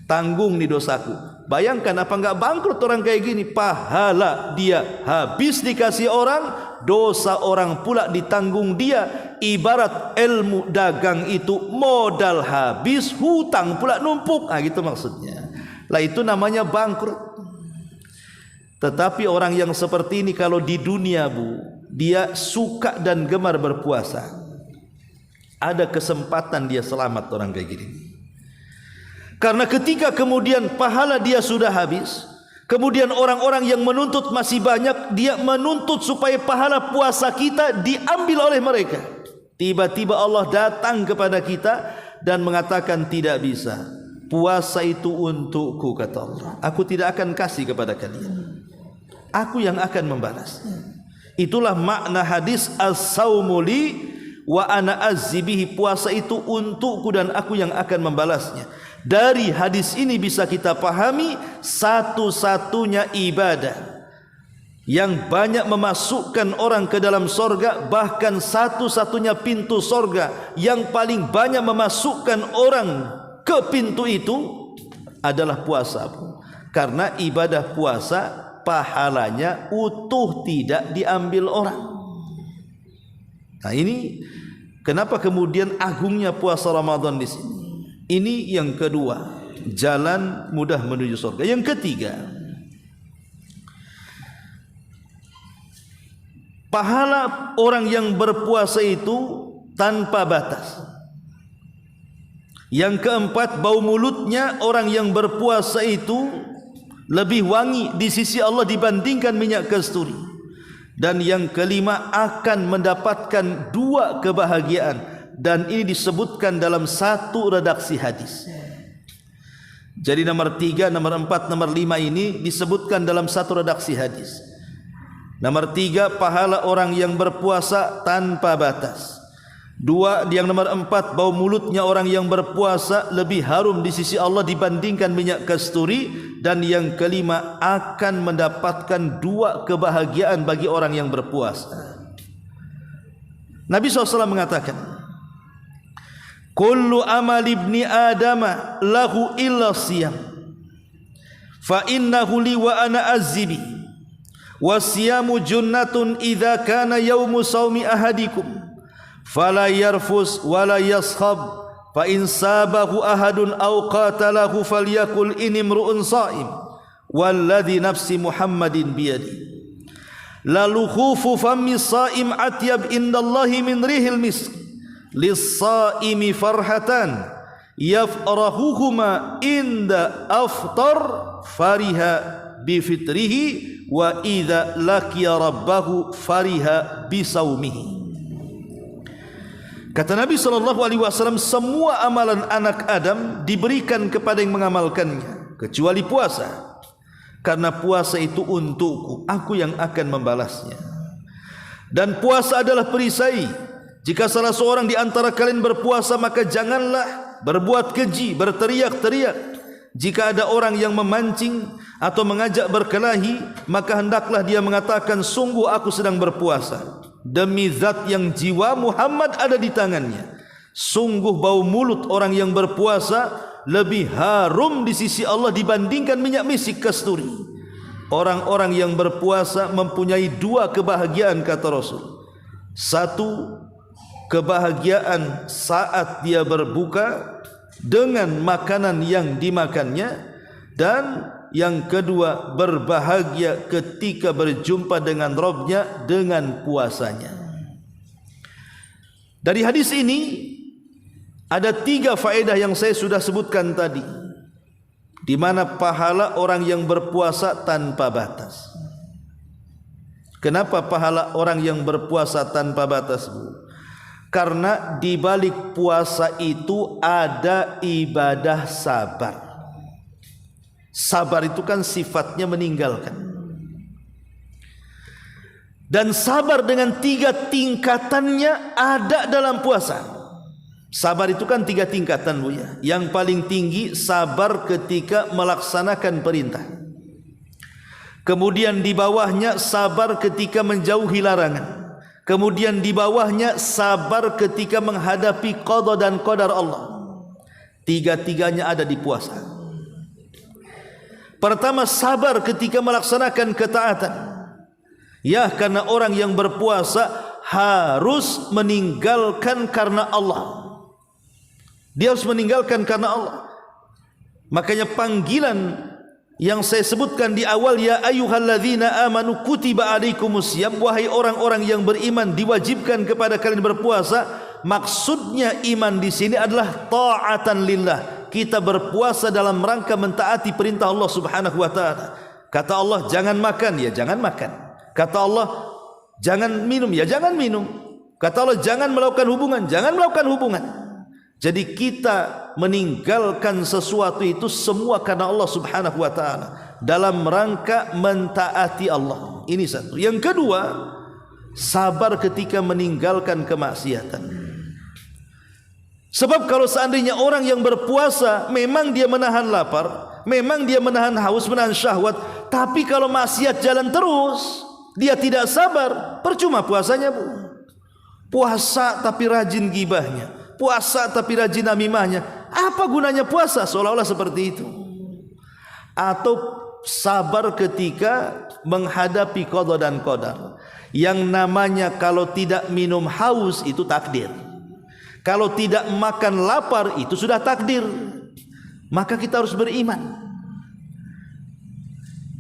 Tanggung nih dosaku. Bayangkan apa enggak bangkrut orang kayak gini? Pahala dia habis dikasih orang, dosa orang pula ditanggung dia. Ibarat ilmu dagang itu modal habis, hutang pula numpuk. Gitu maksudnya. Lah itu namanya bangkrut. Tetapi orang yang seperti ini kalau di dunia, Bu, dia suka dan gemar berpuasa, ada kesempatan dia selamat orang kayak gini. Karena ketika kemudian pahala dia sudah habis, kemudian orang-orang yang menuntut masih banyak, dia menuntut supaya pahala puasa kita diambil oleh mereka. Tiba-tiba Allah datang kepada kita dan mengatakan, tidak bisa. Puasa itu untukku, kata Allah. Aku tidak akan kasih kepada kalian. Aku yang akan membalasnya. Itulah makna hadis as-saumu li wa ana azzibihi. Puasa itu untukku dan aku yang akan membalasnya. Dari hadis ini bisa kita pahami satu-satunya ibadah yang banyak memasukkan orang ke dalam sorga, bahkan satu-satunya pintu sorga yang paling banyak memasukkan orang ke pintu itu adalah puasa. Karena ibadah puasa pahalanya utuh, tidak diambil orang. Nah ini kenapa kemudian agungnya puasa Ramadan di sini. Ini yang kedua, jalan mudah menuju surga. Yang ketiga, pahala orang yang berpuasa itu tanpa batas. Yang keempat, bau mulutnya orang yang berpuasa itu lebih wangi di sisi Allah dibandingkan minyak kasturi. Dan yang kelima, akan mendapatkan 2 kebahagiaan, dan ini disebutkan dalam 1 redaksi hadis. Jadi nomor 3, nomor 4, nomor 5 ini disebutkan dalam 1 redaksi hadis. Nomor 3, pahala orang yang berpuasa tanpa batas. 2, yang nomor 4, bau mulutnya orang yang berpuasa lebih harum di sisi Allah dibandingkan minyak kasturi. Dan yang kelima, akan mendapatkan 2 kebahagiaan bagi orang yang berpuasa. Nabi SAW mengatakan, kullu amal ibni adama lahu illa siyam, fa innahu li wa ana azzibi, wa siyamu junnatun idza kana yaumu saumi ahadikum, fala yarfus wala yaskhab, fa in sabahu ahadun aw qatalahu falyakul inimru'un sha'im, walladhi nafsi Muhammadin biyadi, lalu khufu fammi sha'im atyab indallahi min rihil misk, lis-sha'imi farhatan yafrahuhuma inda aftar fariha bifitrihi wa idza laqiya rabbahu fariha bisaumihi. Kata Nabi SAW, semua amalan anak Adam diberikan kepada yang mengamalkannya, kecuali puasa. Karena puasa itu untukku, aku yang akan membalasnya. Dan puasa adalah perisai. Jika salah seorang di antara kalian berpuasa, maka janganlah berbuat keji, berteriak-teriak. Jika ada orang yang memancing atau mengajak berkelahi, maka hendaklah dia mengatakan, sungguh aku sedang berpuasa. Demi zat yang jiwa Muhammad ada di tangannya, sungguh bau mulut orang yang berpuasa lebih harum di sisi Allah dibandingkan minyak misik kasturi. Orang-orang yang berpuasa mempunyai 2 kebahagiaan, kata Rasul. 1, kebahagiaan saat dia berbuka dengan makanan yang dimakannya, dan yang kedua, berbahagia ketika berjumpa dengan Rabb-Nya dengan puasanya. Dari hadis ini ada 3 faedah yang saya sudah sebutkan tadi, di mana pahala orang yang berpuasa tanpa batas. Kenapa pahala orang yang berpuasa tanpa batas, Bu? Karena di balik puasa itu ada ibadah sabar. Sabar itu kan sifatnya meninggalkan. Dan sabar dengan 3 tingkatannya ada dalam puasa. Sabar itu kan 3 tingkatan, Bu ya. Yang paling tinggi sabar ketika melaksanakan perintah. Kemudian di bawahnya sabar ketika menjauhi larangan. Kemudian di bawahnya sabar ketika menghadapi qada dan qadar Allah. 3-tiganya ada di puasa. Pertama, sabar ketika melaksanakan ketaatan. Ya, karena orang yang berpuasa harus meninggalkan karena Allah. Dia harus meninggalkan karena Allah. Makanya panggilan yang saya sebutkan di awal, ya ayyuhalladzina amanu kutiba alaikumusiyam, wahai orang-orang yang beriman diwajibkan kepada kalian berpuasa. Maksudnya iman di sini adalah ta'atan lillah. Kita berpuasa dalam rangka mentaati perintah Allah Subhanahu wa taala. Kata Allah jangan makan, ya jangan makan. Kata Allah jangan minum, ya jangan minum. Kata Allah jangan melakukan hubungan, jangan melakukan hubungan. Jadi kita meninggalkan sesuatu itu semua karena Allah Subhanahu wa taala, dalam rangka mentaati Allah. Ini satu. Yang kedua, sabar ketika meninggalkan kemaksiatan. Sebab kalau seandainya orang yang berpuasa memang dia menahan lapar, memang dia menahan haus, menahan syahwat, tapi kalau maksiat jalan terus, dia tidak sabar, percuma puasanya, Bu. Puasa tapi rajin gibahnya, puasa tapi rajin namimahnya, apa gunanya puasa? Seolah-olah seperti itu. Atau sabar ketika menghadapi qada dan qadar. Yang namanya kalau tidak minum haus itu takdir. Kalau tidak makan lapar itu sudah takdir. Maka kita harus beriman.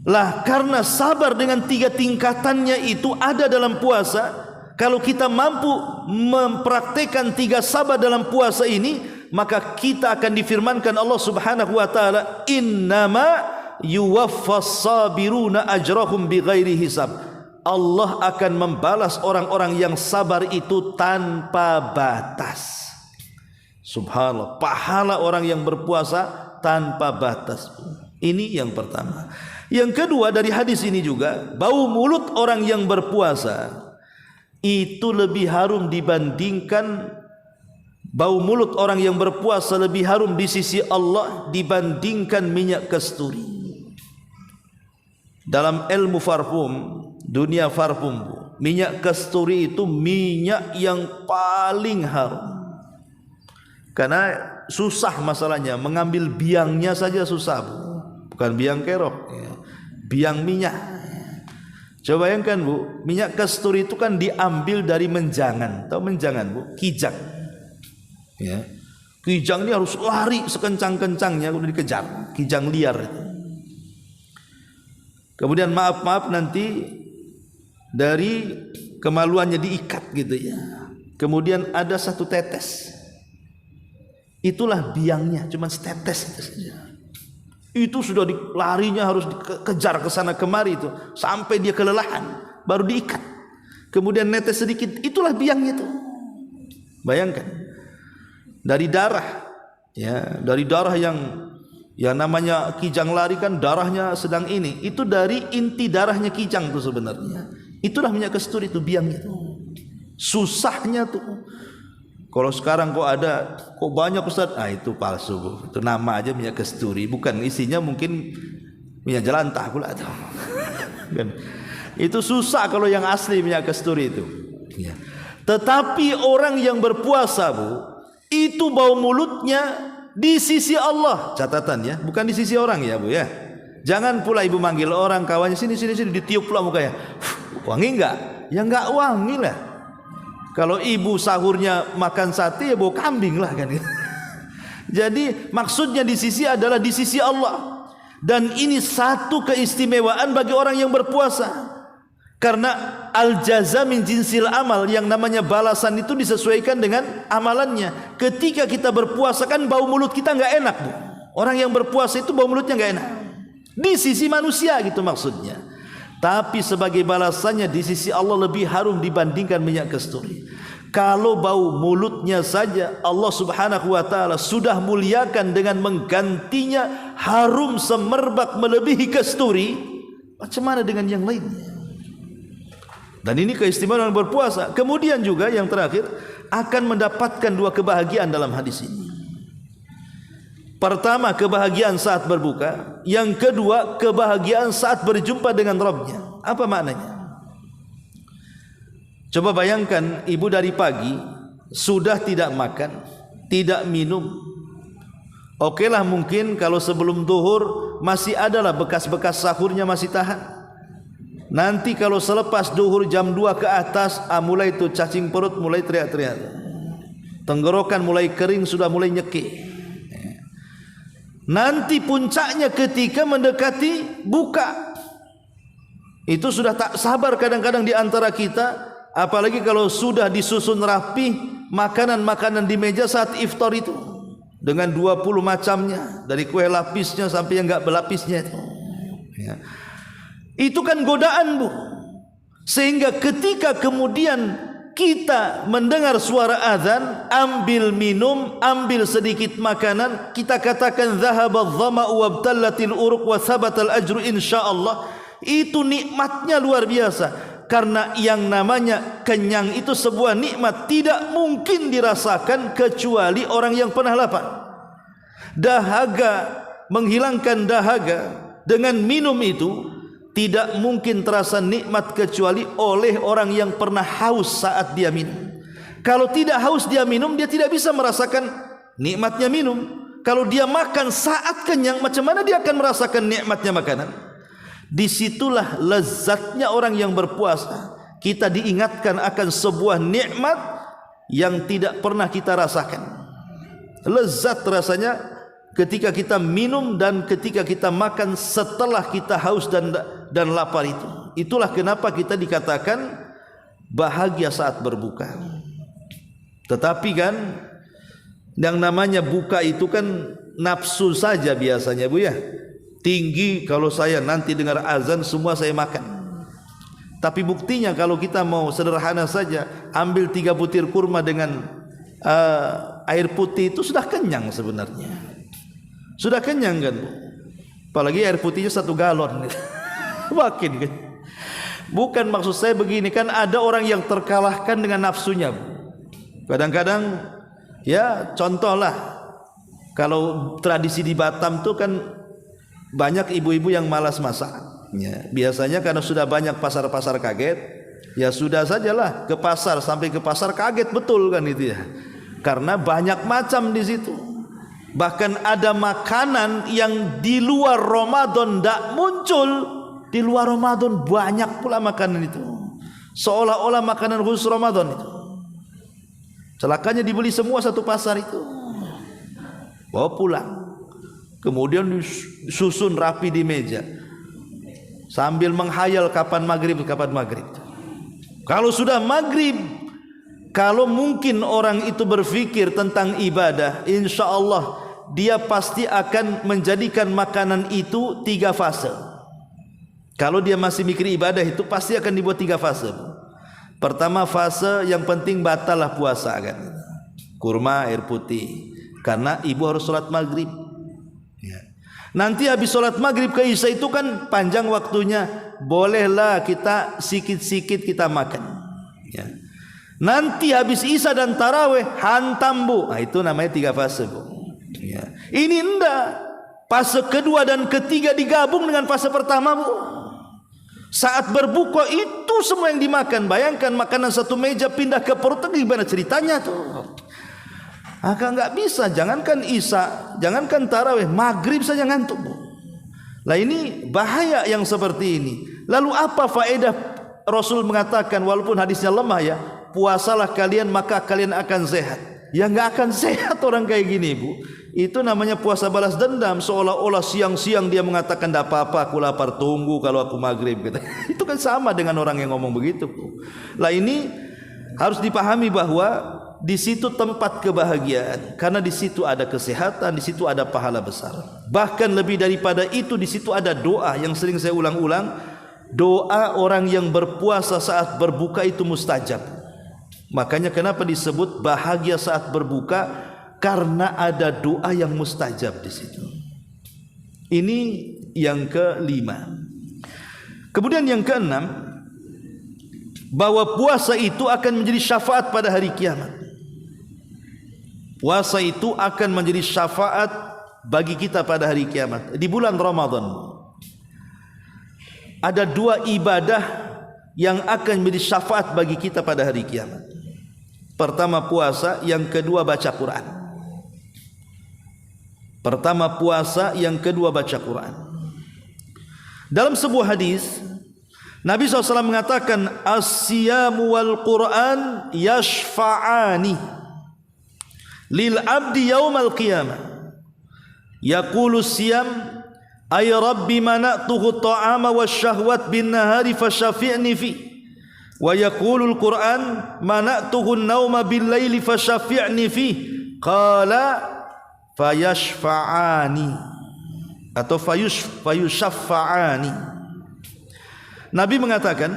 Lah karena sabar dengan 3 tingkatannya itu ada dalam puasa. Kalau kita mampu mempraktekkan 3 sabar dalam puasa ini, maka kita akan difirmankan Allah Subhanahu wa taala, innama yuwaffas sabiruna ajrahum bighairi hisab. Allah akan membalas orang-orang yang sabar itu tanpa batas. Subhanallah, pahala orang yang berpuasa tanpa batas. Ini yang pertama. Yang kedua, dari hadis ini juga, bau mulut orang yang berpuasa itu lebih harum dibandingkan bau mulut orang yang berpuasa lebih harum di sisi Allah dibandingkan minyak kasturi. Dalam ilmu parfum, dunia parfum, minyak kasturi itu minyak yang paling harum. Karena susah masalahnya, mengambil biangnya saja susah, Bu. Bukan biang kerok, ya. Biang minyak. Coba bayangkan, Bu, minyak kasturi itu kan diambil dari menjangan. Tahu menjangan, Bu? Kijang. Ya. Kijang ini harus lari sekencang-kencangnya udah dikejar. Kijang liar itu. Kemudian maaf nanti dari kemaluannya diikat gitu ya. Kemudian ada satu tetes. Itulah biangnya, cuma setetes itu saja. Itu sudah larinya harus dikejar ke sana kemari itu sampai dia kelelahan, baru diikat. Kemudian netes sedikit, itulah biangnya itu. Bayangkan. Dari darah, ya, dari darah yang namanya kijang lari kan darahnya sedang ini. Itu dari inti darahnya kijang itu sebenarnya. Itulah minyak kasturi itu biangnya itu. Susahnya tuh. Kalau sekarang kok banyak Ustaz, itu palsu, Bu. Itu nama aja minyak kasturi, bukan isinya mungkin minyak jelantah pula tuh. Itu susah kalau yang asli minyak kasturi itu. Ya. Tetapi orang yang berpuasa, Bu, itu bau mulutnya di sisi Allah. Catatan ya, bukan di sisi orang ya, Bu ya. Jangan pula ibu manggil orang kawannya sini ditiup pula mukanya. Wangi enggak? Ya enggak wangi lah. Kalau ibu sahurnya makan sate ya bau kambing lah kan. Jadi maksudnya di sisi adalah di sisi Allah. Dan ini satu keistimewaan bagi orang yang berpuasa. Karena al-jaza min jinsil amal, yang namanya balasan itu disesuaikan dengan amalannya. Ketika kita berpuasa kan bau mulut kita enggak enak, Bu. Orang yang berpuasa itu bau mulutnya enggak enak. Di sisi manusia gitu maksudnya. Tapi sebagai balasannya di sisi Allah lebih harum dibandingkan minyak kasturi. Kalau bau mulutnya saja Allah Subhanahu wa taala sudah muliakan dengan menggantinya harum semerbak melebihi kasturi, macam mana dengan yang lainnya? Dan ini keistimewaan berpuasa. Kemudian juga yang terakhir akan mendapatkan dua kebahagiaan dalam hadis ini. Pertama, kebahagiaan saat berbuka. Yang kedua, kebahagiaan saat berjumpa dengan Rabbnya. Apa maknanya? Coba bayangkan, ibu dari pagi sudah tidak makan, tidak minum. Okelah mungkin kalau sebelum duhur masih adalah bekas-bekas sahurnya masih tahan. Nanti kalau selepas duhur jam 2 ke atas, mulai itu cacing perut, mulai teriak-teriak. Tenggorokan mulai kering, sudah mulai nyekik. Nanti puncaknya ketika mendekati buka. Itu sudah tak sabar kadang-kadang di antara kita, apalagi kalau sudah disusun rapi makanan-makanan di meja saat iftar itu dengan 20 macamnya, dari kue lapisnya sampai yang enggak belapisnya itu. Ya. Itu kan godaan, Bu. Sehingga ketika kemudian kita mendengar suara azan, ambil minum, ambil sedikit makanan, kita katakan zahabadh dhama'u wabtallatil uruq wa thabatal ajru insyaallah. Itu nikmatnya luar biasa. Karena yang namanya kenyang itu sebuah nikmat tidak mungkin dirasakan kecuali orang yang pernah lapar. Dahaga, menghilangkan dahaga dengan minum itu tidak mungkin terasa nikmat kecuali oleh orang yang pernah haus saat dia minum. Kalau tidak haus dia minum, dia tidak bisa merasakan nikmatnya minum. Kalau dia makan saat kenyang, macam mana dia akan merasakan nikmatnya makanan? Disitulah lezatnya orang yang berpuasa. Kita diingatkan akan sebuah nikmat yang tidak pernah kita rasakan. Lezat rasanya ketika kita minum dan ketika kita makan setelah kita haus dan lapar itu. Itulah kenapa kita dikatakan bahagia saat berbuka. Tetapi kan Yang namanya buka itu kan nafsu saja biasanya, Bu ya. Tinggi, kalau saya nanti dengar azan semua saya makan. Tapi buktinya kalau kita mau sederhana saja, ambil 3 butir kurma dengan air putih itu sudah kenyang sebenarnya. Sudah kenyang kan, Bu? Apalagi air putihnya 1 galon. Makin kan. Bukan maksud saya begini, kan ada orang yang terkalahkan dengan nafsunya, Bu. Kadang-kadang ya contohlah, kalau tradisi di Batam tuh kan banyak ibu-ibu yang malas masak ya. Biasanya karena sudah banyak pasar-pasar kaget, ya sudah sajalah ke pasar, sampai ke pasar kaget betul kan itu ya. Karena banyak macam di situ. Bahkan ada makanan yang di luar Ramadan tidak muncul, di luar Ramadan banyak pula makanan itu. Seolah-olah makanan khusus Ramadan itu. Celakanya dibeli semua satu pasar itu, bawa pulang, kemudian disusun rapi di meja sambil menghayal kapan maghrib. Kalau sudah maghrib, kalau mungkin orang itu berfikir tentang ibadah, insya Allah dia pasti akan menjadikan makanan itu 3 fase. Kalau dia masih mikir ibadah itu pasti akan dibuat 3 fase. Pertama fase yang penting batallah puasa kan, kurma air putih, karena ibu harus sholat maghrib ya. Nanti habis sholat maghrib ke isya itu kan panjang waktunya, bolehlah kita sikit-sikit kita makan ya. Nanti habis isya dan taraweh hantam, Bu. Nah, itu namanya 3 fase, Bu ya. Ini enggak, fase kedua dan ketiga digabung dengan fase pertama, Bu. Saat berbuka itu semua yang dimakan. Bayangkan makanan satu meja pindah ke perut, gimana ceritanya tuh? Agak nggak bisa. Jangankan isya, jangankan tarawih, maghrib saja ngantuk, Bu. Lah ini bahaya yang seperti ini. Lalu apa faedah Rasul mengatakan, walaupun hadisnya lemah ya, puasalah kalian maka kalian akan sehat. Ya nggak akan sehat orang kayak gini, Bu. Itu namanya puasa balas dendam. Seolah-olah siang-siang dia mengatakan tidak apa-apa, aku lapar, tunggu kalau aku maghrib gitu. Itu kan sama dengan orang yang ngomong begitu, Bu. Lah ini harus dipahami bahwa di situ tempat kebahagiaan, karena di situ ada kesehatan, di situ ada pahala besar. Bahkan lebih daripada itu, di situ ada doa yang sering saya ulang-ulang. Doa orang yang berpuasa saat berbuka itu mustajab. Makanya kenapa disebut bahagia saat berbuka? Karena ada doa yang mustajab di situ. Ini yang kelima. Kemudian yang keenam, bahwa puasa itu akan menjadi syafaat pada hari kiamat. Puasa itu akan menjadi syafaat bagi kita pada hari kiamat. Di bulan Ramadan ada 2 ibadah yang akan menjadi syafaat bagi kita pada hari kiamat. Pertama puasa, yang kedua baca Quran. Pertama puasa, yang kedua baca Quran. Dalam sebuah hadis Nabi SAW mengatakan, as-siyamu wal Quran yashfa'ani lil abdi yaumal qiyamah. Yaqulu siyam, ay rabbi mana'tuhu ta'ama wasyahwat bin nahari fasyafi'ni fi. Wa yaqulu al-Quran, mana'tuhu an-nauma bil laili fasyafi'ni fi. Qala fayashfa'ani atau fayushaffa'ani. Nabi mengatakan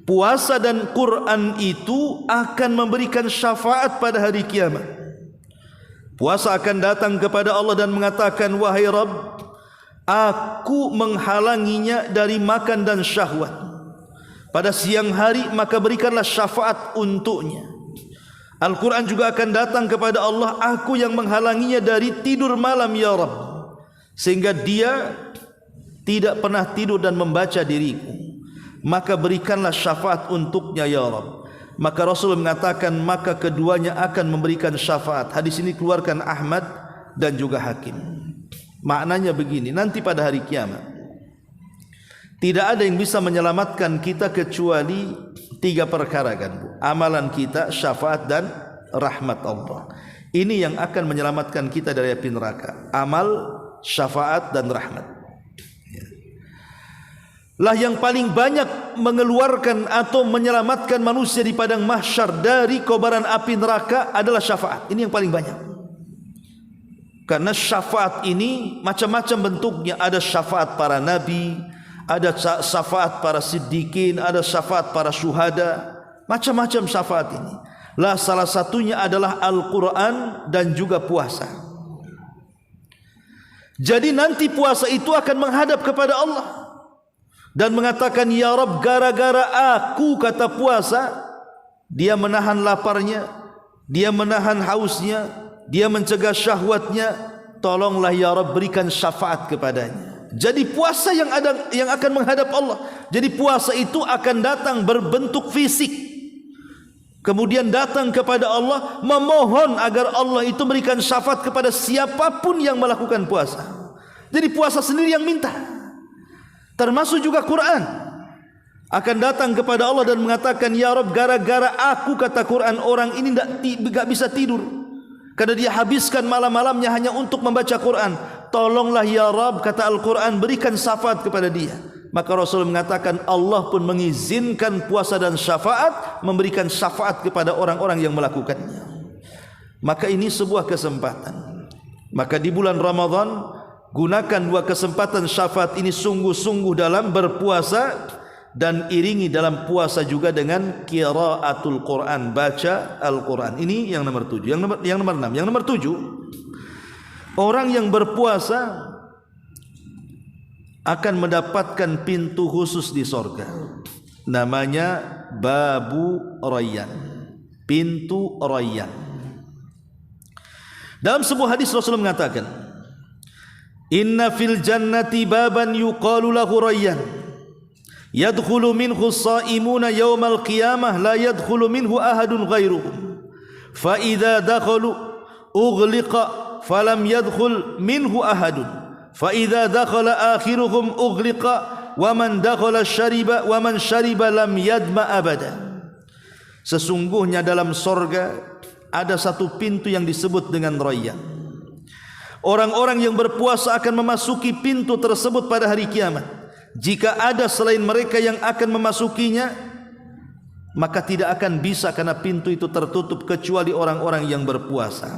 puasa dan Quran itu akan memberikan syafaat pada hari kiamat. Puasa akan datang kepada Allah dan mengatakan, wahai Rabb, aku menghalanginya dari makan dan syahwat pada siang hari, maka berikanlah syafaat untuknya. Al-Quran juga akan datang kepada Allah, aku yang menghalanginya dari tidur malam ya Rabb, sehingga dia tidak pernah tidur dan membaca diriku, maka berikanlah syafaat untuknya ya Rabb. Maka Rasul mengatakan, maka keduanya akan memberikan syafaat. Hadis ini keluarkan Ahmad dan juga Hakim. Maknanya begini, nanti pada hari kiamat tidak ada yang bisa menyelamatkan kita kecuali 3 perkara kan, Bu. Amalan kita, syafaat dan rahmat Allah. Ini yang akan menyelamatkan kita dari api neraka. Amal, syafaat dan rahmat. lah yang paling banyak mengeluarkan atau menyelamatkan manusia di padang mahsyar dari kobaran api neraka adalah syafaat. Ini yang paling banyak. Karena syafaat ini macam-macam bentuknya. Ada syafaat para nabi, ada syafaat para siddiqin, ada syafaat para syuhada, macam-macam syafaat ini. Lah salah satunya adalah Al-Quran dan juga puasa. Jadi nanti puasa itu akan menghadap kepada Allah dan mengatakan, ya Rabb, gara-gara aku, kata puasa, dia menahan laparnya, dia menahan hausnya, dia mencegah syahwatnya, tolonglah ya Rabb, berikan syafaat kepadanya. Jadi puasa yang akan menghadap Allah. Jadi puasa itu akan datang berbentuk fisik, kemudian datang kepada Allah memohon agar Allah itu berikan syafaat kepada siapapun yang melakukan puasa. Jadi puasa sendiri yang minta. Termasuk juga Quran akan datang kepada Allah dan mengatakan, ya Rabb, gara-gara aku, kata Quran, orang ini tidak bisa tidur karena dia habiskan malam-malamnya hanya untuk membaca Quran. Tolonglah ya Rabb, kata Al-Quran, berikan syafaat kepada dia. Maka Rasul mengatakan Allah pun mengizinkan puasa dan syafaat, memberikan syafaat kepada orang-orang yang melakukannya. Maka ini sebuah kesempatan. Maka di bulan Ramadan gunakan dua kesempatan syafaat ini sungguh-sungguh dalam berpuasa, dan iringi dalam puasa juga dengan qiraatul Quran, baca Al-Quran. Ini yang nomor 7. Yang nomor 6. Yang nomor 7, orang yang berpuasa akan mendapatkan pintu khusus di sorga, namanya Babu Rayyan, pintu Rayyan. Dalam sebuah hadis Rasulullah mengatakan, inna fil jannati baban yuqalu lahu Rayyan, yadkhulu minhu as-sa'imuna yawmal qiyamah la yadkhulu minhu ahadun ghairuhum, fa idza dakhalu ughliqa falam yadkhul minhu ahadun, fa idza dakhala akhiruhum ughliqa wa man dakhala syariba wa man syariba lam yadma abada. Sesungguhnya dalam sorga ada satu pintu yang disebut dengan Rayyan. Orang-orang yang berpuasa akan memasuki pintu tersebut pada hari kiamat. Jika ada selain mereka yang akan memasukinya, maka tidak akan bisa, karena pintu itu tertutup kecuali orang-orang yang berpuasa.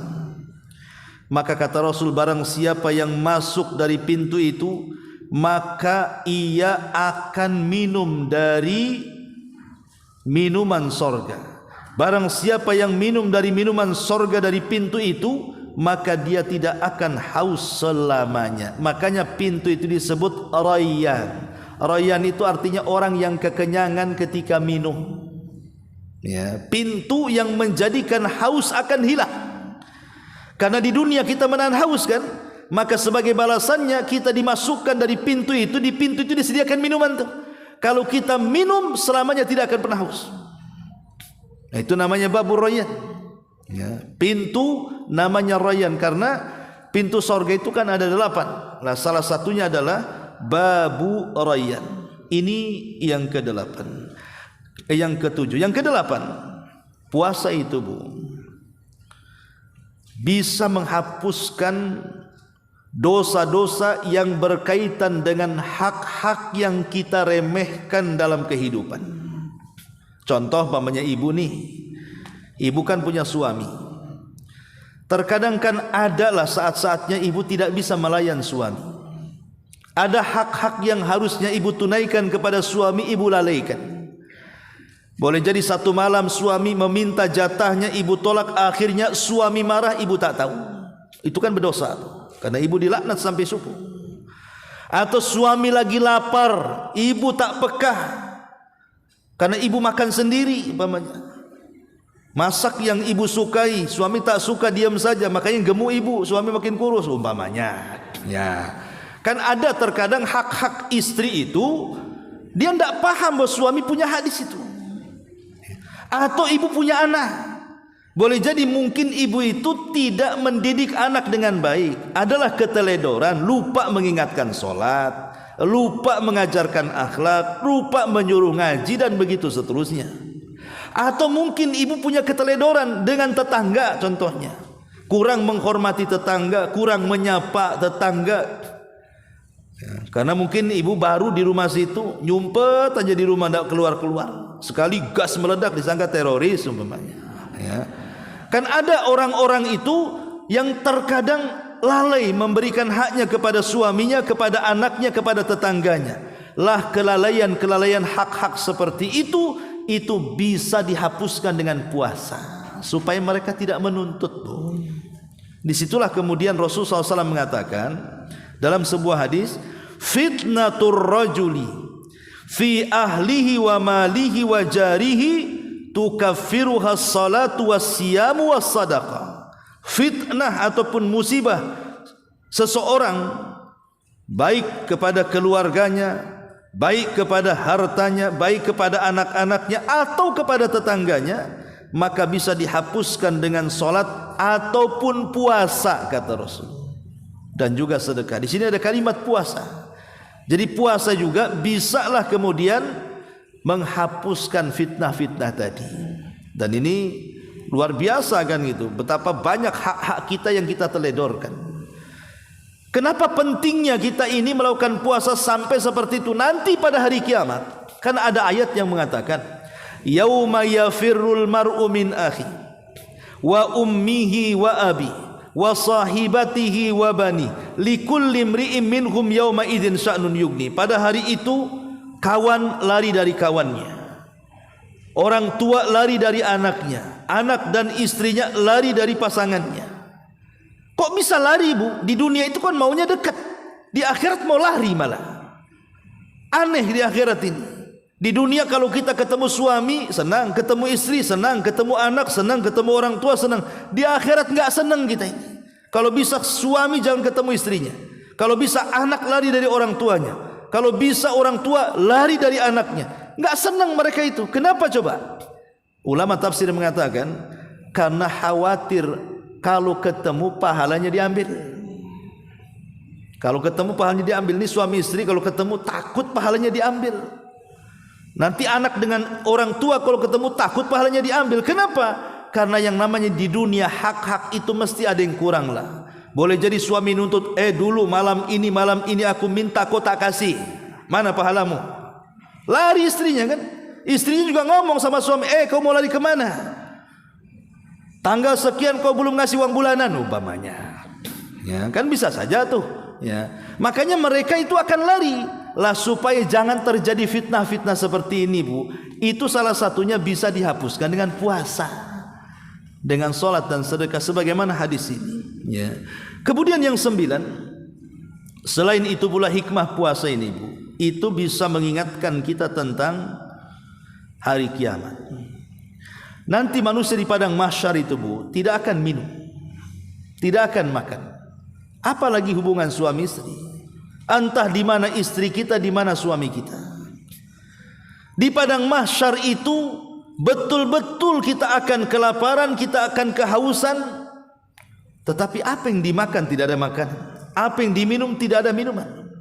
Maka kata Rasul, barang siapa yang masuk dari pintu itu, maka ia akan minum dari minuman sorga. Barang siapa yang minum dari minuman sorga dari pintu itu, maka dia tidak akan haus selamanya. Makanya pintu itu disebut Rayyan. Rayyan itu artinya orang yang kekenyangan ketika minum. Ya, pintu yang menjadikan haus akan hilang. Karena di dunia kita menahan haus kan, maka sebagai balasannya kita dimasukkan dari pintu itu. Di pintu itu disediakan minuman tuh. Kalau kita minum selamanya tidak akan pernah haus. Nah, itu namanya Babu Rayyan. Ya, pintu namanya Rayyan karena pintu sorga itu kan ada 8. Nah, salah satunya adalah Babu Rayyan. Ini yang ke-8. Yang ke-7. Yang ke-8, puasa itu, Bu, bisa menghapuskan dosa-dosa yang berkaitan dengan hak-hak yang kita remehkan dalam kehidupan. Contoh pamannya ibu nih. Ibu kan punya suami. Terkadang kan adalah saat-saatnya ibu tidak bisa melayan suami. Ada hak-hak yang harusnya ibu tunaikan kepada suami, ibu lalaikan. Boleh jadi satu malam suami meminta jatahnya, ibu tolak, akhirnya suami marah, ibu tak tahu. Itu kan berdosa, karena ibu dilaknat sampai subuh. Atau suami lagi lapar, ibu tak peka, karena ibu makan sendiri umpamanya. Masak yang ibu sukai, suami tak suka, diam saja, makanya gemuk ibu, suami makin kurus umpamanya. Ya, kan ada terkadang hak-hak istri itu dia tidak paham bahwa suami punya hak di situ. Atau ibu punya anak, boleh jadi mungkin ibu itu tidak mendidik anak dengan baik, adalah keteledoran, lupa mengingatkan sholat, lupa mengajarkan akhlak, lupa menyuruh ngaji, dan begitu seterusnya. Atau mungkin ibu punya keteledoran dengan tetangga, contohnya kurang menghormati tetangga, kurang menyapa tetangga. Ya, karena mungkin ibu baru di rumah situ, nyumpet aja di rumah, tidak keluar-keluar. Sekali gas meledak disangka teroris umpamanya. Ya. Kan ada orang-orang itu yang terkadang lalai memberikan haknya kepada suaminya, kepada anaknya, kepada tetangganya. Lah kelalaian hak-hak seperti itu bisa dihapuskan dengan puasa supaya mereka tidak menuntut, Bu. Disitulah kemudian Rasulullah SAW mengatakan dalam sebuah hadis, fitnatur rajuli fi ahlihi wa malihi wa jarihi tukaffiruha salatu wassiyamu wassadaqah. Fitnah ataupun musibah seseorang baik kepada keluarganya, baik kepada hartanya, baik kepada anak-anaknya atau kepada tetangganya, maka bisa dihapuskan dengan salat ataupun puasa, kata Rasul, dan juga sedekah. Di sini ada kalimat puasa. Jadi puasa juga bisalah kemudian menghapuskan fitnah-fitnah tadi. Dan ini luar biasa kan gitu. Betapa banyak hak-hak kita yang kita teledorkan. Kenapa pentingnya kita ini melakukan puasa sampai seperti itu nanti pada hari kiamat? Karena ada ayat yang mengatakan, yauma yafirrul mar'u min akhi wa ummihi wa abi wa sahibatihi wa bani likulli imri'in minhum yauma idzin sya'nun yugni. Pada hari itu kawan lari dari kawannya, orang tua lari dari anaknya, anak dan istrinya lari dari pasangannya. Kok bisa lari, Bu? Di dunia itu kan maunya dekat, di akhirat mau lari malah. Aneh di akhirat ini. Di dunia kalau kita ketemu suami senang, ketemu istri senang, ketemu anak senang, ketemu orang tua senang. Di akhirat enggak senang kita ini. Kalau bisa suami jangan ketemu istrinya. Kalau bisa anak lari dari orang tuanya. Kalau bisa orang tua lari dari anaknya. Enggak senang mereka itu. Kenapa coba? Ulama tafsir mengatakan karena khawatir kalau ketemu pahalanya diambil. Kalau ketemu pahalanya diambil. Ini suami istri kalau ketemu takut pahalanya diambil. Nanti anak dengan orang tua kalau ketemu takut pahalanya diambil. Kenapa? Karena yang namanya di dunia hak-hak itu mesti ada yang kurang lah. Boleh jadi suami nuntut, dulu malam ini aku minta kau tak kasih. Mana pahalamu? Lari istrinya kan. Istrinya juga ngomong sama suami, kau mau lari kemana? Tanggal sekian kau belum ngasih uang bulanan umpamanya. Ya, kan bisa saja tuh. Ya. Makanya mereka itu akan lari. Lah supaya jangan terjadi fitnah-fitnah seperti ini, Bu. Itu salah satunya bisa dihapuskan dengan puasa, dengan salat dan sedekah sebagaimana hadis ini. Ya. Kemudian yang 9, selain itu pula hikmah puasa ini, Bu, itu bisa mengingatkan kita tentang hari kiamat. Nanti manusia di padang mahsyar itu, Bu, tidak akan minum, tidak akan makan, apalagi hubungan suami istri. Entah di mana istri kita, di mana suami kita. Di padang mahsyar itu betul-betul kita akan kelaparan, kita akan kehausan. Tetapi apa yang dimakan tidak ada makanan, apa yang diminum tidak ada minuman.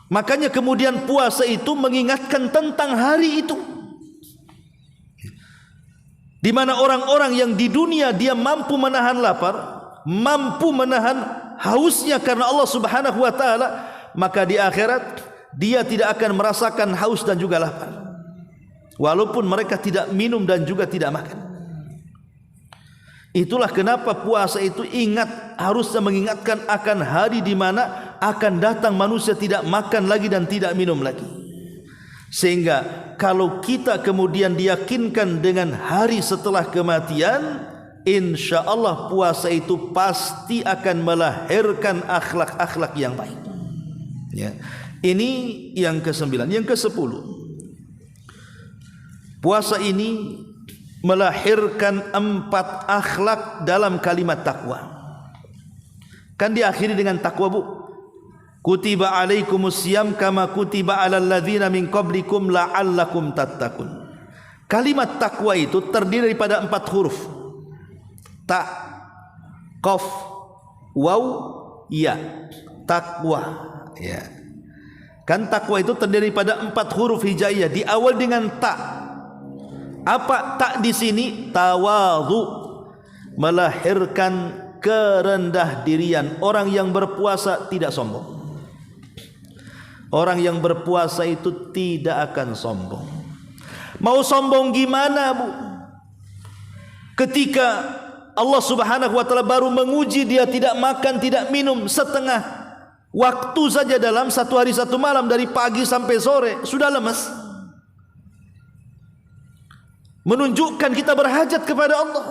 Makanya kemudian puasa itu mengingatkan tentang hari itu, di mana orang-orang yang di dunia dia mampu menahan lapar, mampu menahan hausnya karena Allah Subhanahu wa taala, maka di akhirat dia tidak akan merasakan haus dan juga lapar. Walaupun mereka tidak minum dan juga tidak makan. Itulah kenapa puasa itu harusnya mengingatkan akan hari di mana akan datang manusia tidak makan lagi dan tidak minum lagi. Sehingga kalau kita kemudian diyakinkan dengan hari setelah kematian, insya Allah puasa itu pasti akan melahirkan akhlak-akhlak yang baik. Ya. Ini yang ke-9. Yang ke-10, puasa ini melahirkan 4 akhlak dalam kalimat takwa. Kan diakhiri dengan takwa, Bu. Kutiba alaikumusiyam kama kutiba alal ladzina min qablikum la'allakum tattaqun. Kalimat takwa itu terdiri daripada 4 huruf. Ta, qaf, waw, ya. Takwa. Ya. Kan takwa itu terdiri pada 4 huruf hijaiyah, di awal dengan ta. Apa tak di sini? Tawadhu, melahirkan kerendah dirian. Orang yang berpuasa tidak sombong. Orang yang berpuasa itu tidak akan sombong. Mau sombong gimana, Bu? Ketika Allah Subhanahu wa taala baru menguji dia tidak makan, tidak minum setengah waktu saja dalam satu hari satu malam dari pagi sampai sore, sudah lemas. Menunjukkan kita berhajat kepada Allah.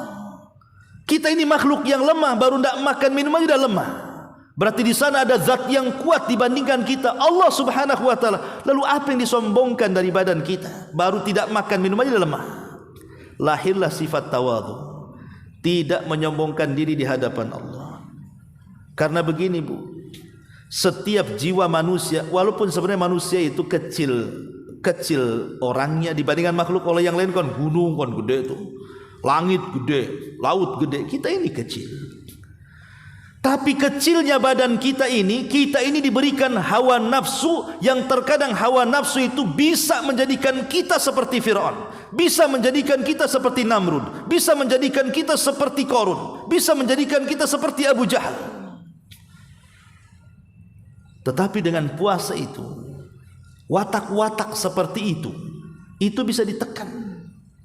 Kita ini makhluk yang lemah, baru tidak makan minum aja sudah lemah. Berarti di sana ada zat yang kuat dibandingkan kita, Allah Subhanahu wa taala. Lalu apa yang disombongkan dari badan kita? Baru tidak makan minum aja lemah. Lahirlah sifat tawadhu, tidak menyombongkan diri di hadapan Allah. Karena begini, Bu, setiap jiwa manusia, walaupun sebenarnya manusia itu kecil orangnya dibandingkan makhluk oleh yang lain, kan gunung kan gede tuh, langit gede, laut gede, kita ini kecil. Tapi kecilnya badan kita ini diberikan hawa nafsu, yang terkadang hawa nafsu itu bisa menjadikan kita seperti Fir'aun, bisa menjadikan kita seperti Namrud, bisa menjadikan kita seperti Qarun, bisa menjadikan kita seperti Abu Jahal. Tetapi dengan puasa itu, watak-watak seperti itu bisa ditekan,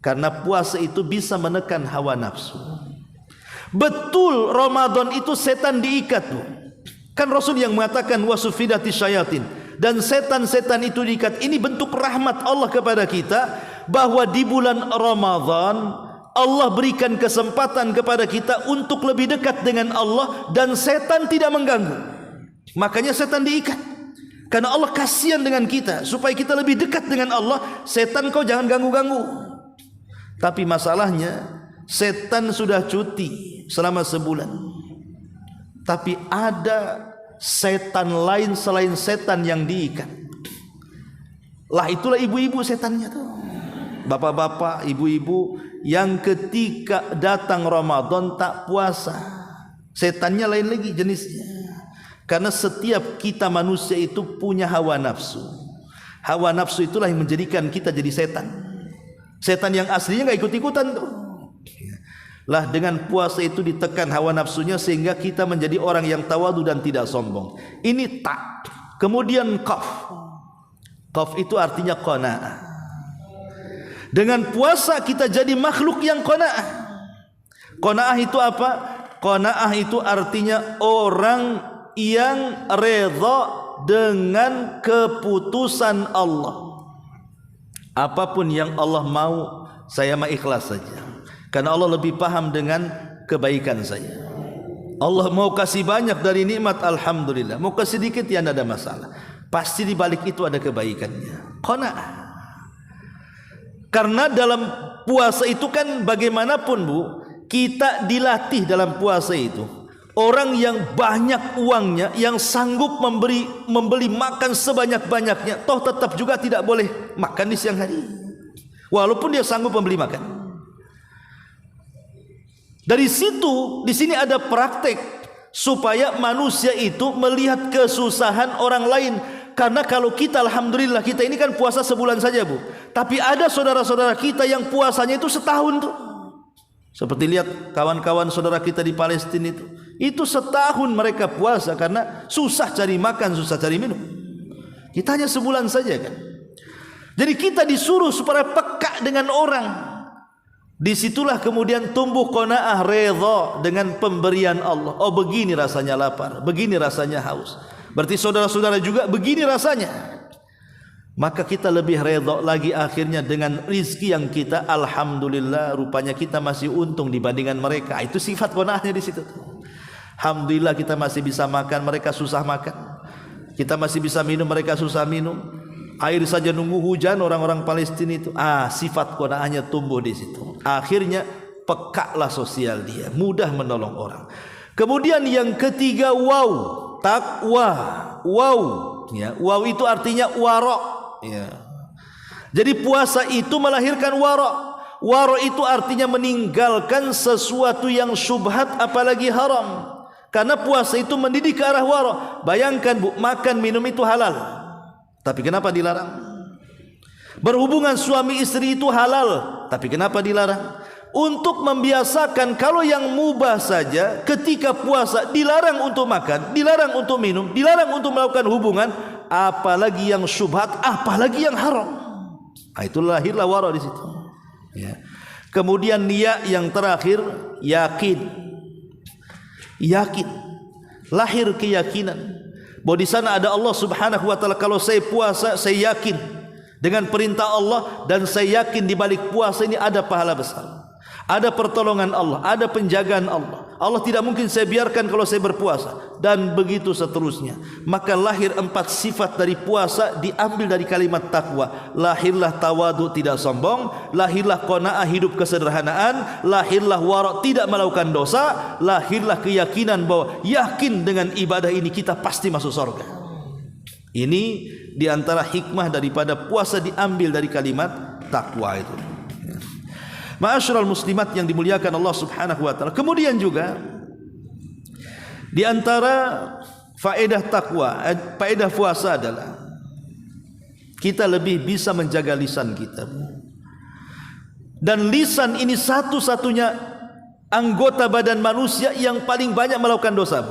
karena puasa itu bisa menekan hawa nafsu. Betul, Ramadan itu setan diikat, tuh. Kan Rasul yang mengatakan wasufidati syayatin, dan setan-setan itu diikat. Ini bentuk rahmat Allah kepada kita, bahwa di bulan Ramadan Allah berikan kesempatan kepada kita untuk lebih dekat dengan Allah, dan setan tidak mengganggu. Makanya setan diikat, karena Allah kasihan dengan kita, supaya kita lebih dekat dengan Allah. Setan kau jangan ganggu-ganggu. Tapi masalahnya setan sudah cuti selama sebulan, tapi ada setan lain selain setan yang diikat. Lah itulah ibu-ibu setannya tuh, bapak-bapak, ibu-ibu yang ketika datang Ramadan tak puasa. Setannya lain lagi jenisnya. Karena setiap kita manusia itu punya hawa nafsu. Hawa nafsu itulah yang menjadikan kita jadi setan. Setan yang aslinya gak ikut-ikutan tuh. Lah dengan puasa itu ditekan hawa nafsunya, sehingga kita menjadi orang yang tawadu dan tidak sombong. Ini tak. Kemudian qaf. Qaf itu artinya qanaah. Dengan puasa kita jadi makhluk yang qanaah. Qanaah itu apa? Qanaah itu artinya orang yang redha dengan keputusan Allah. Apapun yang Allah mau, saya mah ikhlas saja, karena Allah lebih paham dengan kebaikan saya. Allah mau kasih banyak dari nikmat, alhamdulillah. Mau kasih sedikit, ya tidak ada masalah. Pasti di balik itu ada kebaikannya. Qanaah. Karena dalam puasa itu kan bagaimanapun, Bu, kita dilatih dalam puasa itu. Orang yang banyak uangnya, yang sanggup membeli makan sebanyak-banyaknya, toh tetap juga tidak boleh makan di siang hari, walaupun dia sanggup membeli makan. Dari situ, di sini ada praktek supaya manusia itu melihat kesusahan orang lain. Karena kalau kita, alhamdulillah, kita ini kan puasa sebulan saja, Bu, tapi ada saudara-saudara kita yang puasanya itu setahun tuh. Seperti lihat kawan-kawan saudara kita di Palestina itu setahun mereka puasa karena susah cari makan, susah cari minum. Kita hanya sebulan saja kan. Jadi kita disuruh supaya peka dengan orang. Disitulah kemudian tumbuh qanaah, redha dengan pemberian Allah. Oh, begini rasanya lapar, begini rasanya haus. Berarti saudara-saudara juga begini rasanya. Maka kita lebih redha lagi akhirnya dengan rizki yang kita, alhamdulillah, rupanya kita masih untung dibandingkan mereka. Itu sifat qanaahnya di situ. Alhamdulillah kita masih bisa makan, mereka susah makan. Kita masih bisa minum, mereka susah minum. Air saja nunggu hujan orang-orang Palestina itu. Sifat qanaahnya tumbuh di situ. Akhirnya pekalah sosial dia, mudah menolong orang. Kemudian yang ketiga, takwa. Ya, itu artinya wara'. Ya. Jadi puasa itu melahirkan wara'. Wara' itu artinya meninggalkan sesuatu yang syubhat, apalagi haram. Karena puasa itu mendidik ke arah wara'. Bayangkan, Bu, makan minum itu halal, tapi kenapa dilarang? Berhubungan suami istri itu halal, tapi kenapa dilarang? Untuk membiasakan kalau yang mubah saja ketika puasa dilarang untuk makan, dilarang untuk minum, dilarang untuk melakukan hubungan, apalagi yang syubhat, apalagi yang haram. Nah, itu lahirlah wara di situ. Ya. Kemudian niat yang terakhir, yakin. Yakin. Lahir keyakinan bahwa di sana ada Allah Subhanahu wa taala. Kalau saya puasa, saya yakin dengan perintah Allah, dan saya yakin di balik puasa ini ada pahala besar. Ada pertolongan Allah, ada penjagaan Allah. Allah tidak mungkin saya biarkan kalau saya berpuasa, dan begitu seterusnya. Maka lahir 4 sifat dari puasa diambil dari kalimat takwa. Lahirlah tawadu, tidak sombong. Lahirlah qanaah, hidup kesederhanaan. Lahirlah wara', tidak melakukan dosa. Lahirlah keyakinan bahwa yakin dengan ibadah ini kita pasti masuk surga. Ini diantara hikmah daripada puasa diambil dari kalimat takwa itu. Ma'asyiral muslimat yang dimuliakan Allah Subhanahu wa taala. Kemudian juga di antara faedah takwa, faedah puasa adalah kita lebih bisa menjaga lisan kita. Dan lisan ini satu-satunya anggota badan manusia yang paling banyak melakukan dosa.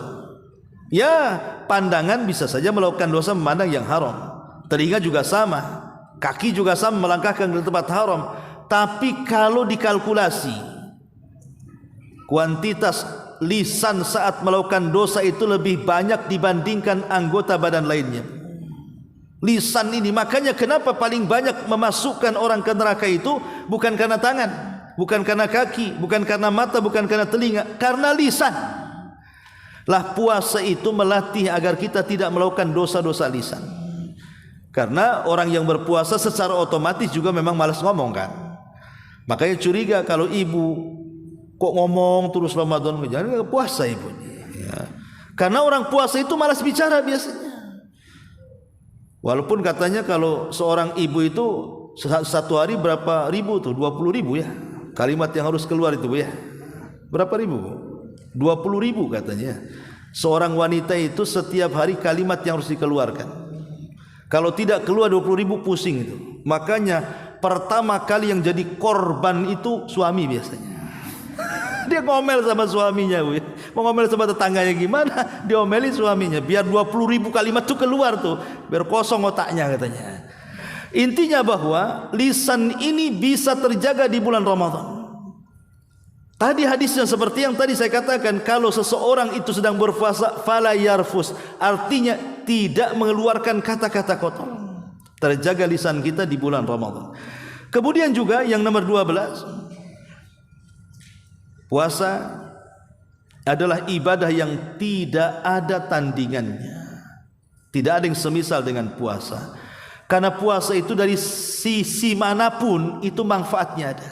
Ya, pandangan bisa saja melakukan dosa, memandang yang haram. Telinga juga sama, kaki juga sama, melangkahkan ke tempat haram. Tapi kalau dikalkulasi kuantitas lisan saat melakukan dosa itu lebih banyak dibandingkan anggota badan lainnya. Lisan ini, makanya kenapa paling banyak memasukkan orang ke neraka itu bukan karena tangan, bukan karena kaki, bukan karena mata, bukan karena telinga, karena lisan. Lah puasa itu melatih agar kita tidak melakukan dosa-dosa lisan. Karena orang yang berpuasa secara otomatis juga memang malas ngomong kan. Makanya curiga kalau ibu kok ngomong terus Ramadan, jangan puasa ibu. Ya. Karena orang puasa itu malas bicara biasanya. Walaupun katanya kalau seorang ibu itu satu hari berapa ribu tuh? 20.000 ya. Kalimat yang harus keluar itu ya. Berapa ribu? 20.000 katanya. Seorang wanita itu setiap hari kalimat yang harus dikeluarkan. Kalau tidak keluar 20.000 pusing itu. Makanya pertama kali yang jadi korban itu suami biasanya. Dia ngomel sama suaminya, mau ngomel sama tetangganya gimana? Diomeli suaminya, biar 20.000 kalimat itu keluar tuh, biar kosong otaknya katanya. Intinya bahwa lisan ini bisa terjaga di bulan Ramadan. Tadi hadisnya seperti yang tadi saya katakan, kalau seseorang itu sedang berpuasa, fala yarfus, artinya tidak mengeluarkan kata-kata kotor. Terjaga lisan kita di bulan Ramadan. Kemudian juga yang nomor 12, puasa adalah ibadah yang tidak ada tandingannya. Tidak ada yang semisal dengan puasa. Karena puasa itu dari sisi manapun itu manfaatnya ada.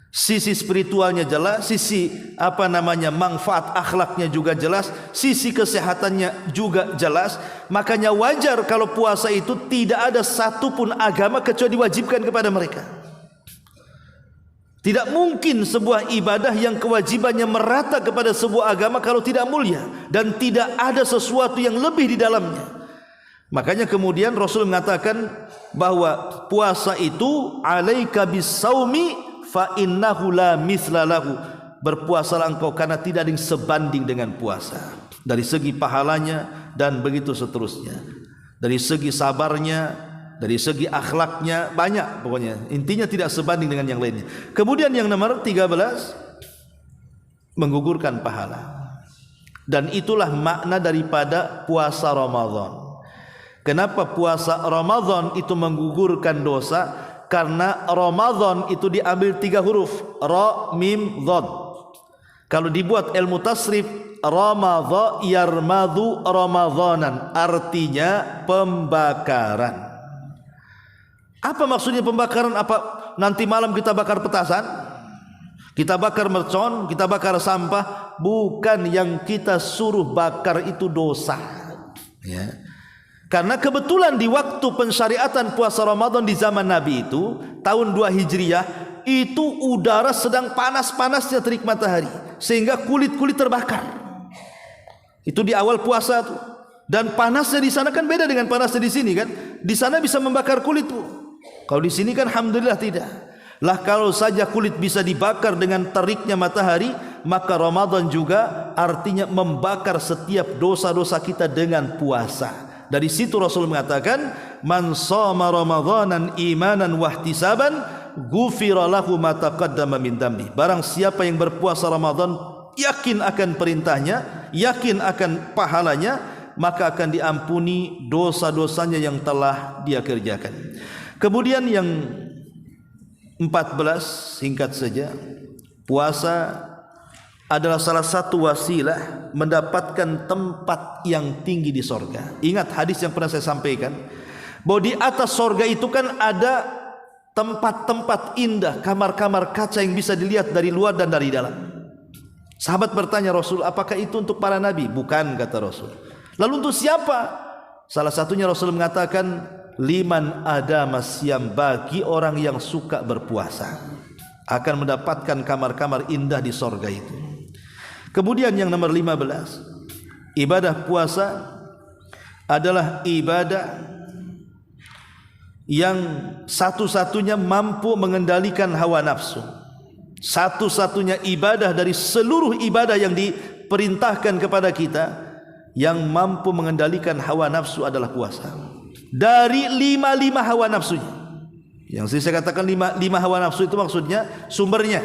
Sisi spiritualnya jelas, sisi manfaat akhlaknya juga jelas, sisi kesehatannya juga jelas. Makanya wajar kalau puasa itu tidak ada satupun agama kecuali diwajibkan kepada mereka. Tidak mungkin sebuah ibadah yang kewajibannya merata kepada sebuah agama kalau tidak mulia dan tidak ada sesuatu yang lebih di dalamnya. Makanya kemudian Rasul mengatakan bahwa puasa itu alaika bisaumi fa innahu la mithla lahu. Berpuasalah engkau karena tidak ada yang sebanding dengan puasa. Dari segi pahalanya dan begitu seterusnya. Dari segi sabarnya, dari segi akhlaknya, banyak pokoknya. Intinya tidak sebanding dengan yang lainnya. Kemudian yang nomor 13, menggugurkan pahala. Dan itulah makna daripada puasa Ramadan. Kenapa puasa Ramadan itu menggugurkan dosa? Karena Ramadan itu diambil 3 huruf, Ra, Mim, Dhad. Kalau dibuat ilmu tasrif, Ramadha yarmadu Ramadhanan, artinya pembakaran. Apa maksudnya pembakaran? Apa nanti malam kita bakar petasan? Kita bakar mercon, kita bakar sampah? Bukan, yang kita suruh bakar itu dosa. Ya. Karena kebetulan di waktu pensyariatan puasa Ramadan di zaman Nabi itu tahun 2 Hijriah, itu udara sedang panas-panasnya terik matahari sehingga kulit-kulit terbakar. Itu di awal puasa tuh. Dan panasnya di sana kan beda dengan panasnya di sini kan. Di sana bisa membakar kulit tuh. Kalau di sini kan alhamdulillah tidak. Lah kalau saja kulit bisa dibakar dengan teriknya matahari, maka Ramadan juga artinya membakar setiap dosa-dosa kita dengan puasa. Dari situ Rasul mengatakan, man shoma ramadhanan imanan wahtisaban ghufira lahu ma taqaddama min dambi. Barang siapa yang berpuasa Ramadan yakin akan perintahnya, yakin akan pahalanya, maka akan diampuni dosa-dosanya yang telah dia kerjakan. Kemudian yang 14, singkat saja, puasa adalah salah satu wasilah mendapatkan tempat yang tinggi di sorga. Ingat hadis yang pernah saya sampaikan, bahwa di atas sorga itu kan ada tempat-tempat indah, kamar-kamar kaca yang bisa dilihat dari luar dan dari dalam. Sahabat bertanya, Rasul, apakah itu untuk para nabi? Bukan, kata Rasul. Lalu untuk siapa? Salah satunya Rasul mengatakan, liman adama siyam, bagi orang yang suka berpuasa akan mendapatkan kamar-kamar indah di sorga itu. Kemudian yang nomor 15, ibadah puasa adalah ibadah yang satu-satunya mampu mengendalikan hawa nafsu. Satu-satunya ibadah dari seluruh ibadah yang diperintahkan kepada kita yang mampu mengendalikan hawa nafsu adalah puasa. Dari 5 hawa nafsunya. Yang saya katakan 5 hawa nafsu itu maksudnya sumbernya,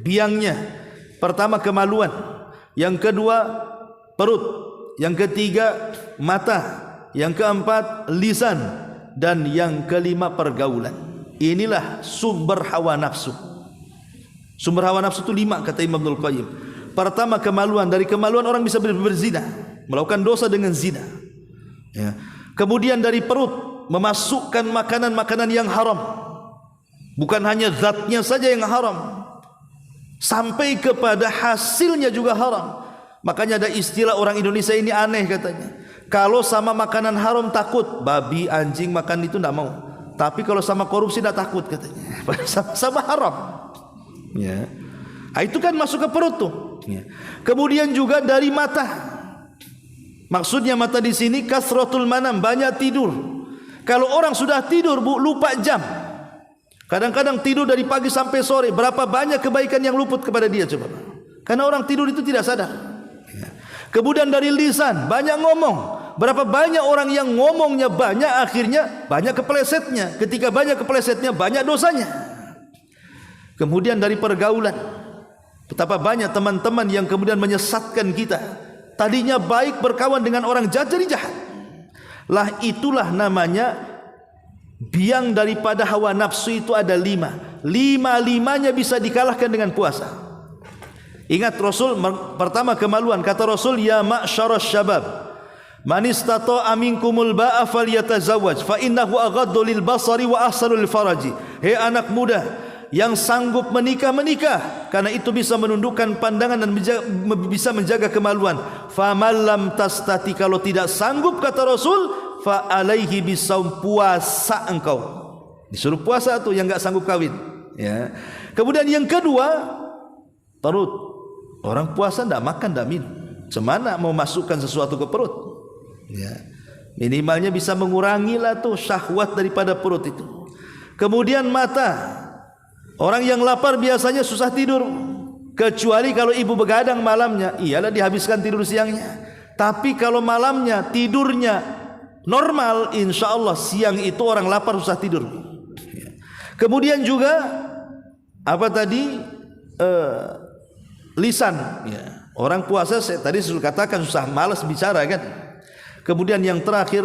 biangnya. Pertama kemaluan, yang kedua perut, yang ketiga mata, yang keempat lisan, dan yang kelima pergaulan. Inilah sumber hawa nafsu. Sumber hawa nafsu itu 5 kata Imam Ibnul Qayyim. Pertama kemaluan, dari kemaluan orang bisa berzina, melakukan dosa dengan zina. Ya. Kemudian dari perut, memasukkan makanan-makanan yang haram. Bukan hanya zatnya saja yang haram, sampai kepada hasilnya juga haram. Makanya ada istilah orang Indonesia ini aneh katanya, kalau sama makanan haram takut, babi, anjing makan itu tidak mau. Tapi kalau sama korupsi tidak takut katanya, sama haram. Ya. Nah, itu kan masuk ke perut tuh. Ya. Kemudian juga dari mata. Maksudnya mata di sini kasratul manam, banyak tidur. Kalau orang sudah tidur, Bu, lupa jam. Kadang-kadang tidur dari pagi sampai sore, berapa banyak kebaikan yang luput kepada dia coba. Karena orang tidur itu tidak sadar. Ya. Kemudian dari lisan, banyak ngomong. Berapa banyak orang yang ngomongnya banyak, akhirnya banyak keplesetnya. Ketika banyak keplesetnya, banyak dosanya. Kemudian dari pergaulan, betapa banyak teman-teman yang kemudian menyesatkan kita. Tadinya baik berkawan dengan orang jahat jadi jahat. Lah itulah namanya biang daripada hawa nafsu itu ada 5. 5-5-nya bisa dikalahkan dengan puasa. Ingat Rasul, pertama kemaluan, kata Rasul, ya ma'syarasy syabab, man istata'a minkumul ba'a falyatazawwaj fa innahu aghaddu lil basari wa ahsanu lil faraji. Hei anak muda yang sanggup menikah, karena itu bisa menundukkan pandangan dan bisa menjaga kemaluan. Faman lam tastati, kalau tidak sanggup kata Rasul, fa alaihi bisaum, puasa engkau. Disuruh puasa tuh yang enggak sanggup kawin, ya. Kemudian yang kedua, perut. Orang puasa enggak makan, enggak minum. Semana mau masukkan sesuatu ke perut? Ya. Minimalnya bisa mengurangilah tuh syahwat daripada perut itu. Kemudian mata. Orang yang lapar biasanya susah tidur, kecuali kalau ibu begadang malamnya, iyalah dihabiskan tidur siangnya. Tapi kalau malamnya tidurnya normal, insya Allah siang itu orang lapar susah tidur. Kemudian juga apa tadi, lisan. Ya. Orang puasa tadi sudah katakan susah, malas bicara kan. Kemudian yang terakhir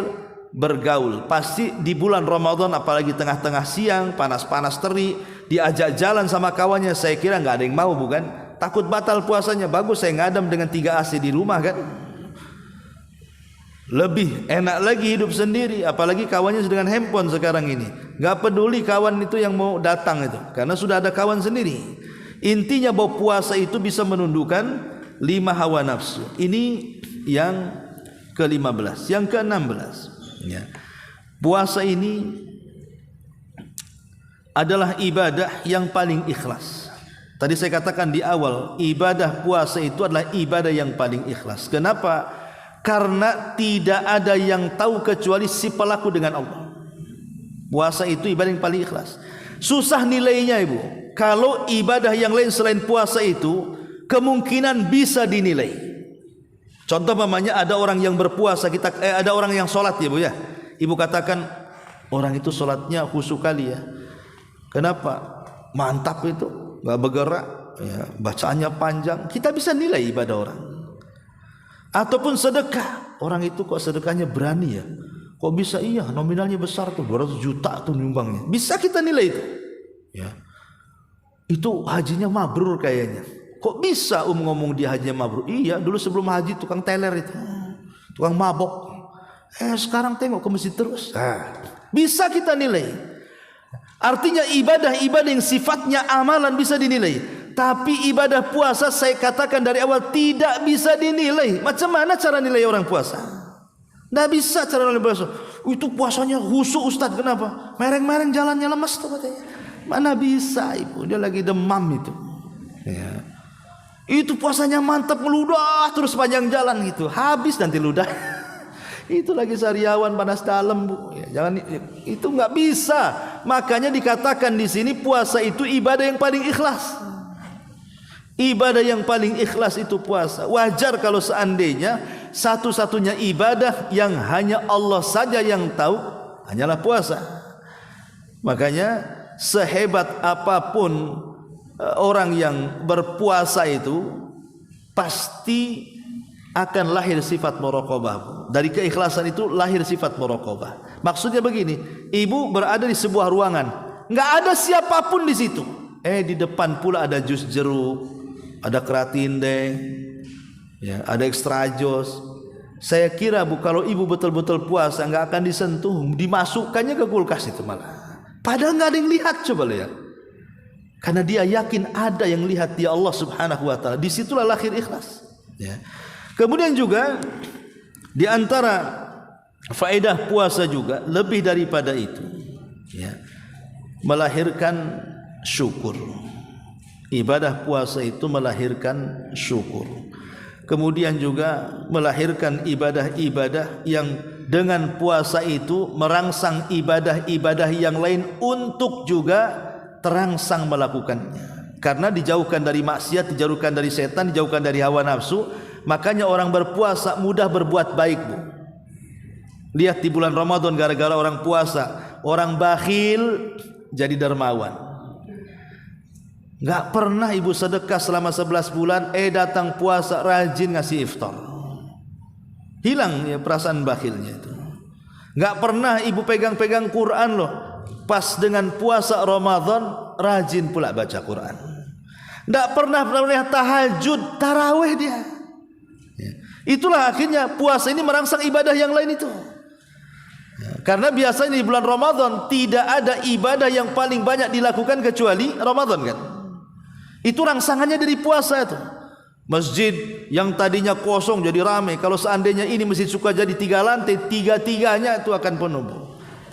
bergaul. Pasti di bulan Ramadan, apalagi tengah-tengah siang, panas-panas terik, diajak jalan sama kawannya, saya kira nggak ada yang mau, bukan? Takut batal puasanya. Bagus saya ngadam dengan 3 AC di rumah kan. Lebih enak lagi hidup sendiri, apalagi kawannya dengan handphone sekarang ini. Nggak peduli kawan itu yang mau datang itu, karena sudah ada kawan sendiri. Intinya bahwa puasa itu bisa menundukkan 5 hawa nafsu. Ini yang ke-15. Yang ke-16, ya. Puasa ini adalah ibadah yang paling ikhlas. Tadi saya katakan di awal, ibadah puasa itu adalah ibadah yang paling ikhlas. Kenapa? Karena tidak ada yang tahu kecuali si pelaku dengan Allah. Puasa itu ibadah yang paling ikhlas. Susah nilainya, Ibu. Kalau ibadah yang lain selain puasa itu kemungkinan bisa dinilai. Contoh mamanya ada orang yang berpuasa, ada orang yang sholat ya Bu ya. Ibu katakan orang itu sholatnya khusyuk kali ya. Kenapa? Mantap itu, nggak bergerak, ya, bacaannya panjang. Kita bisa nilai ibadah orang. Ataupun sedekah, orang itu kok sedekahnya berani ya. Kok bisa iya nominalnya besar tuh 200 juta tuh nyumbangnya. Bisa kita nilai itu. Ya. Itu hajinya mabrur kayaknya. Kok bisa ngomong dia hajinya mabrur? Iya, dulu sebelum haji tukang teler itu. Tukang mabok. Sekarang tengok ke masjid terus. Bisa kita nilai. Artinya ibadah-ibadah yang sifatnya amalan bisa dinilai. Tapi ibadah puasa saya katakan dari awal tidak bisa dinilai. Macam mana cara nilai orang puasa? Tidak bisa cara nilai puasa. Itu puasanya khusyuk Ustaz, kenapa? Mereng-mereng jalannya lemas tuh katanya. Mana bisa ibu, dia lagi demam itu. Ya. Itu puasanya mantap, meludah terus panjang jalan gitu. Habis nanti ludah. Itu lagi sariawan panas dalam Bu. Ya, jangan itu nggak bisa. Makanya dikatakan di sini puasa itu ibadah yang paling ikhlas. Ibadah yang paling ikhlas itu puasa. Wajar kalau seandainya satu-satunya ibadah yang hanya Allah saja yang tahu hanyalah puasa. Makanya sehebat apapun orang yang berpuasa itu pasti akan lahir sifat muraqabah. Dari keikhlasan itu lahir sifat muraqabah. Maksudnya begini, ibu berada di sebuah ruangan, nggak ada siapapun di situ. Di depan pula ada jus jeruk, ada keratindeng, ya, ada extra jos. Saya kira Bu, kalau ibu betul-betul puasa nggak akan disentuh, dimasukkannya ke kulkas itu malah. Padahal nggak ada yang lihat, coba lihat. Karena dia yakin ada yang lihat dia Allah Subhanahu wa taala. Disitulah lahir ikhlas. Ya. Kemudian juga di antara faedah puasa juga lebih daripada itu, ya, melahirkan syukur. Ibadah puasa itu melahirkan syukur. Kemudian juga melahirkan ibadah-ibadah yang dengan puasa itu merangsang ibadah-ibadah yang lain untuk juga terangsang melakukannya. Karena dijauhkan dari maksiat, dijauhkan dari setan, dijauhkan dari hawa nafsu. Makanya orang berpuasa mudah berbuat baik Bu. Lihat di bulan Ramadan gara-gara orang puasa, orang bakhil jadi dermawan. Gak pernah ibu sedekah selama 11 bulan, datang puasa rajin ngasih iftar. Hilang ya perasaan bakhilnya itu. Gak pernah ibu pegang-pegang Quran loh. Pas dengan puasa Ramadan rajin pula baca Quran. Gak pernah tahajud, tarawih dia. Itulah akhirnya puasa ini merangsang ibadah yang lain itu. Karena biasanya di bulan Ramadan tidak ada ibadah yang paling banyak dilakukan kecuali Ramadan kan. Itu rangsangannya dari puasa itu. Masjid yang tadinya kosong jadi ramai. Kalau seandainya ini masjid suka jadi 3 lantai, 3-3-nya itu akan penuh.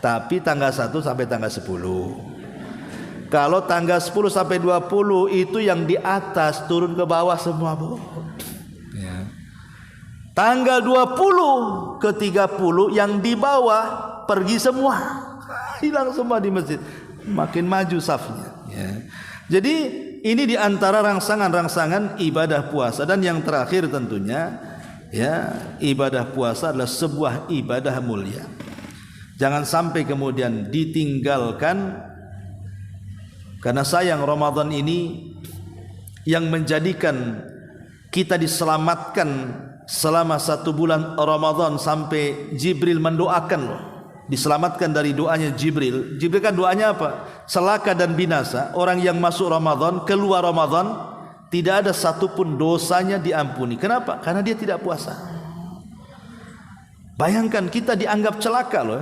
Tapi tanggal 1 sampai tanggal 10. Kalau tanggal 10 sampai 20 itu yang di atas turun ke bawah semua Bu. Tanggal 20 ke 30 yang di bawah pergi semua. Hilang semua di masjid. Makin maju safnya. Ya. Jadi ini di antara rangsangan-rangsangan ibadah puasa. Dan yang terakhir tentunya, ya, ibadah puasa adalah sebuah ibadah mulia. Jangan sampai kemudian ditinggalkan. Karena sayang Ramadan ini yang menjadikan kita diselamatkan selama 1 bulan Ramadan sampai Jibril mendoakan loh. Diselamatkan dari doanya Jibril. Jibril kan doanya apa? Celaka dan binasa. Orang yang masuk Ramadan, keluar Ramadan, tidak ada satupun dosanya diampuni. Kenapa? Karena dia tidak puasa. Bayangkan kita dianggap celaka loh.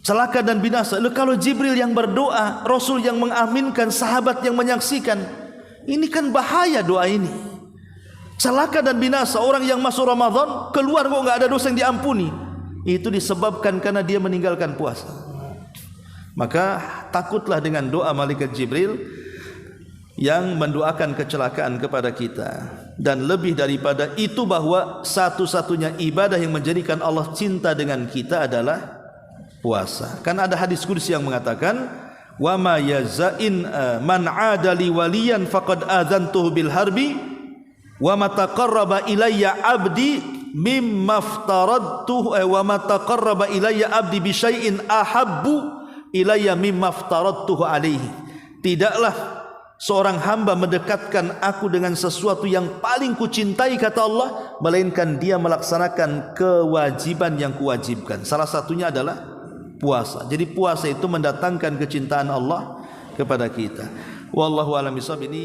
Celaka dan binasa. Loh, kalau Jibril yang berdoa, Rasul yang mengaminkan, sahabat yang menyaksikan, ini kan bahaya doa ini. Celaka dan binasa orang yang masuk Ramadan, keluar kok nggak ada dosa yang diampuni. Itu disebabkan karena dia meninggalkan puasa. Maka takutlah dengan doa malaikat Jibril yang mendoakan kecelakaan kepada kita. Dan lebih daripada itu bahwa satu-satunya ibadah yang menjadikan Allah cinta dengan kita adalah puasa. Kan ada hadis qudsi yang mengatakan, "Wa ma yazain man 'adali waliyan faqad adzantuhu bil harbi." Wa ma taqarraba ilayya 'abdi mimma aftaradtuhu wa ma taqarraba ilayya 'abdi bi syai'in ahabbu ilayya mimma aftaradtuhu alaihi. Tidaklah seorang hamba mendekatkan aku dengan sesuatu yang paling kucintai, kata Allah, melainkan dia melaksanakan kewajiban yang kuwajibkan. Salah satunya adalah puasa. Jadi puasa itu mendatangkan kecintaan Allah kepada kita. Wallahu a'lam bishawab. Ini